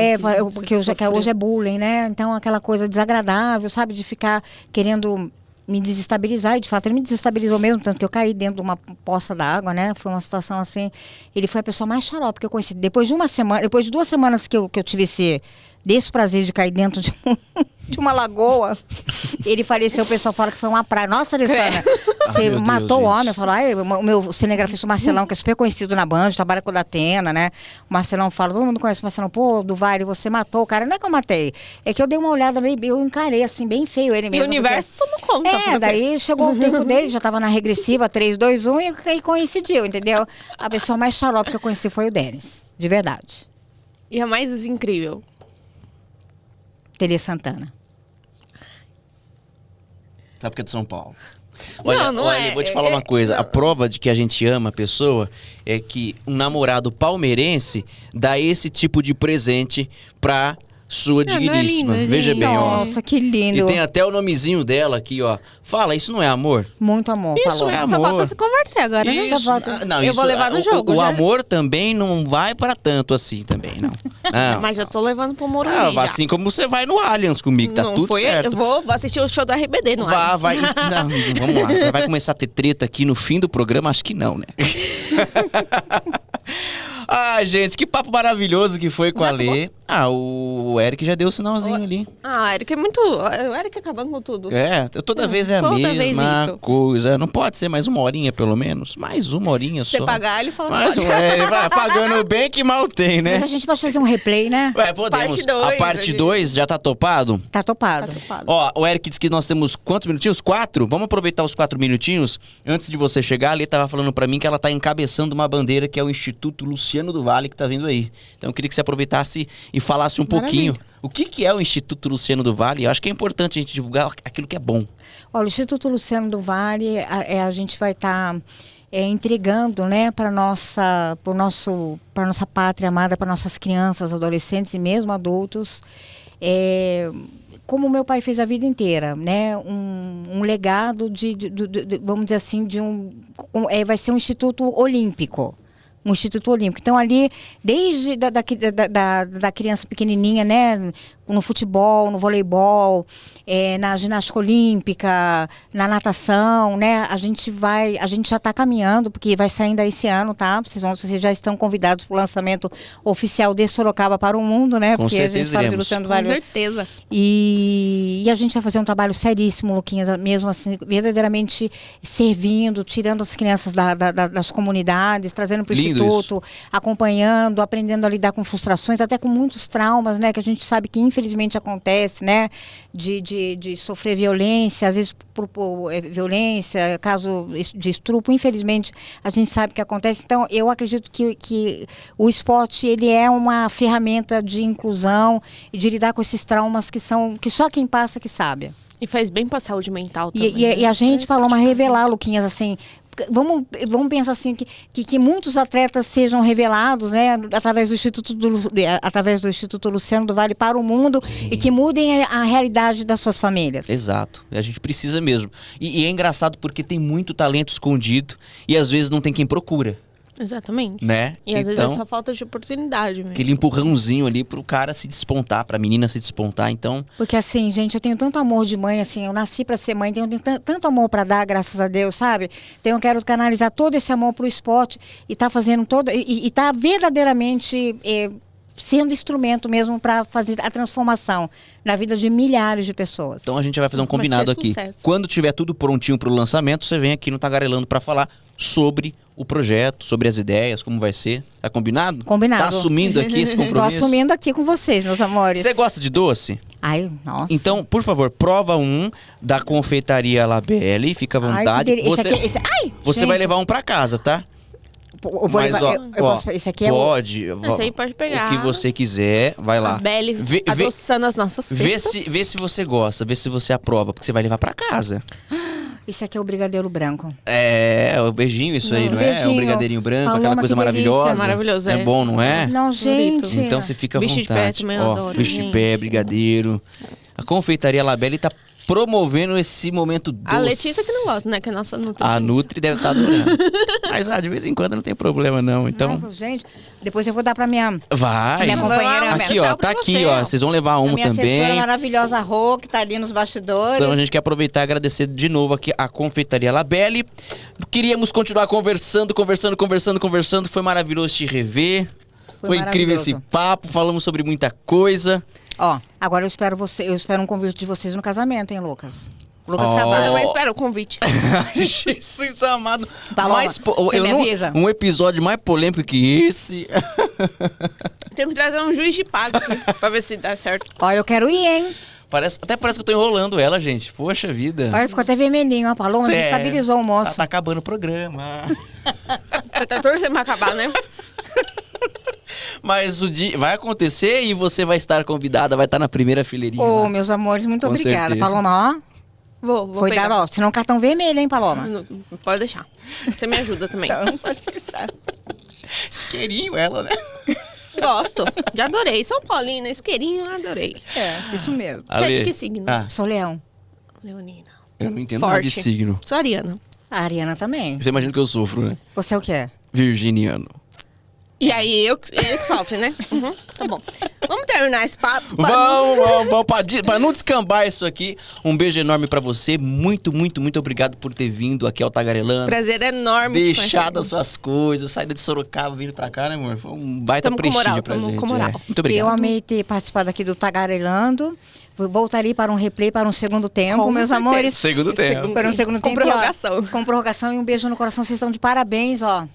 Porque hoje é bullying, né? Então aquela coisa desagradável, sabe? De ficar querendo me desestabilizar, e de fato ele me desestabilizou mesmo, tanto que eu caí dentro de uma poça d'água, né? Foi uma situação assim, ele foi a pessoa mais xarope que eu conheci. Depois de 2 semanas que eu tive esse desprazer de cair dentro de uma lagoa, ele faleceu, o pessoal fala que foi uma praia. Nossa, Alessandra, você matou o homem. Eu falo, o meu cinegrafista Marcelão, que é super conhecido na Band, trabalha com o Datena, né? O Marcelão fala, todo mundo conhece o Marcelão, pô, do Vale, você matou o cara. Não é que eu matei, é que eu dei uma olhada, eu encarei assim, bem feio ele mesmo. E o universo tomou conta. Daí chegou o tempo dele, já tava na regressiva, 3, 2, 1, e coincidiu, entendeu? A pessoa mais xarope que eu conheci foi o Denis, de verdade. E a mais incrível? Tele Santana. Sabe porque é de São Paulo. Olha, Não é. Eu vou te falar uma coisa. A prova de que a gente ama a pessoa é que um namorado palmeirense dá esse tipo de presente pra sua digníssima. Linda, Veja bem, ó. Nossa, que lindo. E tem até o nomezinho dela aqui, ó. Fala, isso não é amor? Muito amor, Isso falou. é Só amor. falta se converter agora, né? Isso, não, Eu isso, vou levar no jogo. O já. amor também não vai pra tanto assim também, não. Não. Mas já tô levando pro Morumbi, já. Assim como você vai no Allianz comigo, tá Não tudo foi, certo. Eu vou assistir o show do RBD no Allianz. Vai. Não, vamos lá. Vai começar a ter treta aqui no fim do programa? Acho que não, né? Ai, gente, que papo maravilhoso que foi com a Lê. O Eric já deu o sinalzinho ali. Ah, Eric é muito... O Eric acabando com tudo. Toda vez é a toda mesma vez isso. coisa. Não pode ser mais 1 horinha, pelo menos? Mais 1 horinha Se só. você pagar, ele fala Mas que pode. ele vai pagando bem que mal tem, né? Mas a gente pode fazer um replay, né? Podemos. Parte dois, A parte 2 já tá topado? Tá topado. Ó, o Eric disse que nós temos quantos minutinhos? 4? Vamos aproveitar os 4 minutinhos. Antes de você chegar, a Lê tava falando pra mim que ela tá encabeçando uma bandeira que é o Instituto Luciano do Vale, que tá vindo aí. Então eu queria que você aproveitasse e falasse um pouquinho. O que é o Instituto Luciano do Vale? Eu acho que é importante a gente divulgar aquilo que é bom. Olha, o Instituto Luciano do Vale, a gente vai estar entregando, né, para nossa pátria amada, para nossas crianças, adolescentes e mesmo adultos, como meu pai fez a vida inteira, né, um legado vamos dizer assim, vai ser um Instituto Olímpico. Um Instituto Olímpico. Então, ali, desde da criança pequenininha, né, no futebol, no voleibol, na ginástica olímpica, na natação, né, a gente já está caminhando, porque vai saindo esse ano, tá? Vocês já estão convidados para o lançamento oficial de Sorocaba para o mundo, né? Com porque certeza a gente fala de iremos. Luciano do Com Vale. certeza. E a gente vai fazer um trabalho seríssimo, Luquinhas, mesmo assim, verdadeiramente servindo, tirando as crianças das comunidades, trazendo para o Instituto, acompanhando, aprendendo a lidar com frustrações, até com muitos traumas, né? Que a gente sabe que infelizmente acontece, né? De sofrer violência, às vezes por violência, caso de estupro, infelizmente a gente sabe que acontece. Então eu acredito que o esporte ele é uma ferramenta de inclusão e de lidar com esses traumas que só quem passa que sabe. E faz bem pra saúde mental também. E a gente, Paloma, revelar, Luquinhas, assim, vamos pensar assim, que muitos atletas sejam revelados, né, através do Instituto Luciano do Vale para o mundo. Sim. E que mudem a realidade das suas famílias. Exato, a gente precisa mesmo. E é engraçado porque tem muito talento escondido e às vezes não tem quem procura. Exatamente. Né? E às vezes é só falta de oportunidade mesmo. Aquele empurrãozinho ali pro cara se despontar, pra menina se despontar, então... Porque assim, gente, eu tenho tanto amor de mãe, assim, eu nasci pra ser mãe, tenho tanto amor pra dar, graças a Deus, sabe? Então eu quero canalizar todo esse amor pro esporte e tá fazendo e tá verdadeiramente... sendo instrumento mesmo para fazer a transformação na vida de milhares de pessoas. Então a gente vai fazer um combinado aqui. Quando tiver tudo prontinho para o lançamento, você vem aqui no Tagarelando para falar sobre o projeto, sobre as ideias, como vai ser. Tá combinado? Combinado. Tá assumindo aqui esse compromisso? Tô assumindo aqui com vocês, meus amores. Você gosta de doce? Ai, nossa. Então, por favor, prova da confeitaria Labelle, fica à vontade. Ai, você vai levar um para casa, tá? Esse aqui é pode. Esse aí pode pegar. O que você quiser, vai lá. Labelle adoçando as nossas cestas. Vê se você gosta, vê se você aprova, porque você vai levar pra casa. Esse aqui é o brigadeiro branco. É o beijinho isso aí, não é? É o brigadeirinho branco, Paloma, aquela coisa maravilhosa. É maravilhoso, é bom, não é? Não, gente. Então você fica à bicho vontade. De pé também eu adoro. Bicho de pé, brigadeiro. A confeitaria Labelle tá promovendo esse momento doce. A Letícia que não gosta, né? Que é a nossa nutricionista. A Nutri deve estar adorando. Mas de vez em quando não tem problema, não. Então. Não, gente, depois eu vou dar pra minha Vai. minha companheira. Aqui, ó. Tá aqui, ó. Vocês vão levar um minha também. assessora maravilhosa Rô, que tá ali nos bastidores. Então a gente quer aproveitar e agradecer de novo aqui a Confeitaria Labelle. Queríamos continuar conversando. Foi maravilhoso te rever. Foi incrível esse papo. Falamos sobre muita coisa. Ó, agora eu espero um convite de vocês no casamento, hein, Lucas? Lucas Ó. Cavalo. Eu também espero o convite. Jesus amado. Paloma, Mais você me avisa? Um episódio mais polêmico que esse. Tenho que trazer um juiz de paz aqui pra ver se dá certo. Olha, eu quero ir, hein? Até parece que eu tô enrolando ela, gente. Poxa vida. Olha, ficou até vermelhinho, ó. Paloma desestabilizou o moço. Tá acabando o programa. Você tá torcendo pra acabar, né? Mas o dia vai acontecer e você vai estar convidada, vai estar na primeira fileirinha. Ô, lá. meus amores, muito Com obrigada. certeza. Paloma, ó. Vou Foi pegar. dar, ó. Senão cartão vermelho, hein, Paloma? Não, pode deixar. Você me ajuda também. Então, pode deixar. Isqueirinho ela, né? Gosto. Já adorei. São Paulina, isqueirinho, adorei. É, isso mesmo. Você é de Ale. que signo? Ah, Sou leão. Leonina. eu não entendo nada de Forte. signo. Sou ariana. A Ariana também. Você imagina que eu sofro, né? Você é o quê? Virginiano. E aí, eu que sofre, né? Uhum, tá bom. Vamos terminar esse papo? Vamos. Pra não descambar isso aqui, um beijo enorme pra você. Muito obrigado por ter vindo aqui ao Tagarelando. Prazer enorme te Deixado conhecer. as suas coisas, saída de Sorocaba, vindo pra cá, né, amor? Foi um baita Tamo com prestígio moral, pra tamo gente. com moral. Muito obrigado. Eu amei ter participado aqui do Tagarelando. Voltarei para um replay, para um segundo tempo, Com meus certeza. amores. Segundo tempo. Para um segundo Com tempo. prorrogação. Ó, com prorrogação e um beijo no coração. Vocês estão de parabéns, ó.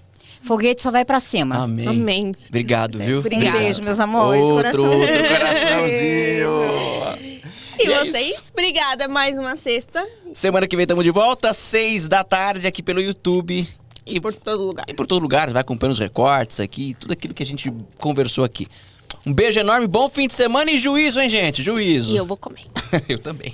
Foguete só vai pra cima. Amém. Amém. Obrigado, viu? Um Obrigada. beijo, meus amores. Outro coração. coraçãozinho. E é vocês? isso. Obrigada, mais uma sexta. Semana que vem estamos de volta, 6 da tarde, aqui pelo YouTube. E por todo lugar. E por todo lugar, vai acompanhando os recortes aqui, tudo aquilo que a gente conversou aqui. Um beijo enorme, bom fim de semana e juízo, hein, gente? Juízo. E eu vou comer. Eu também.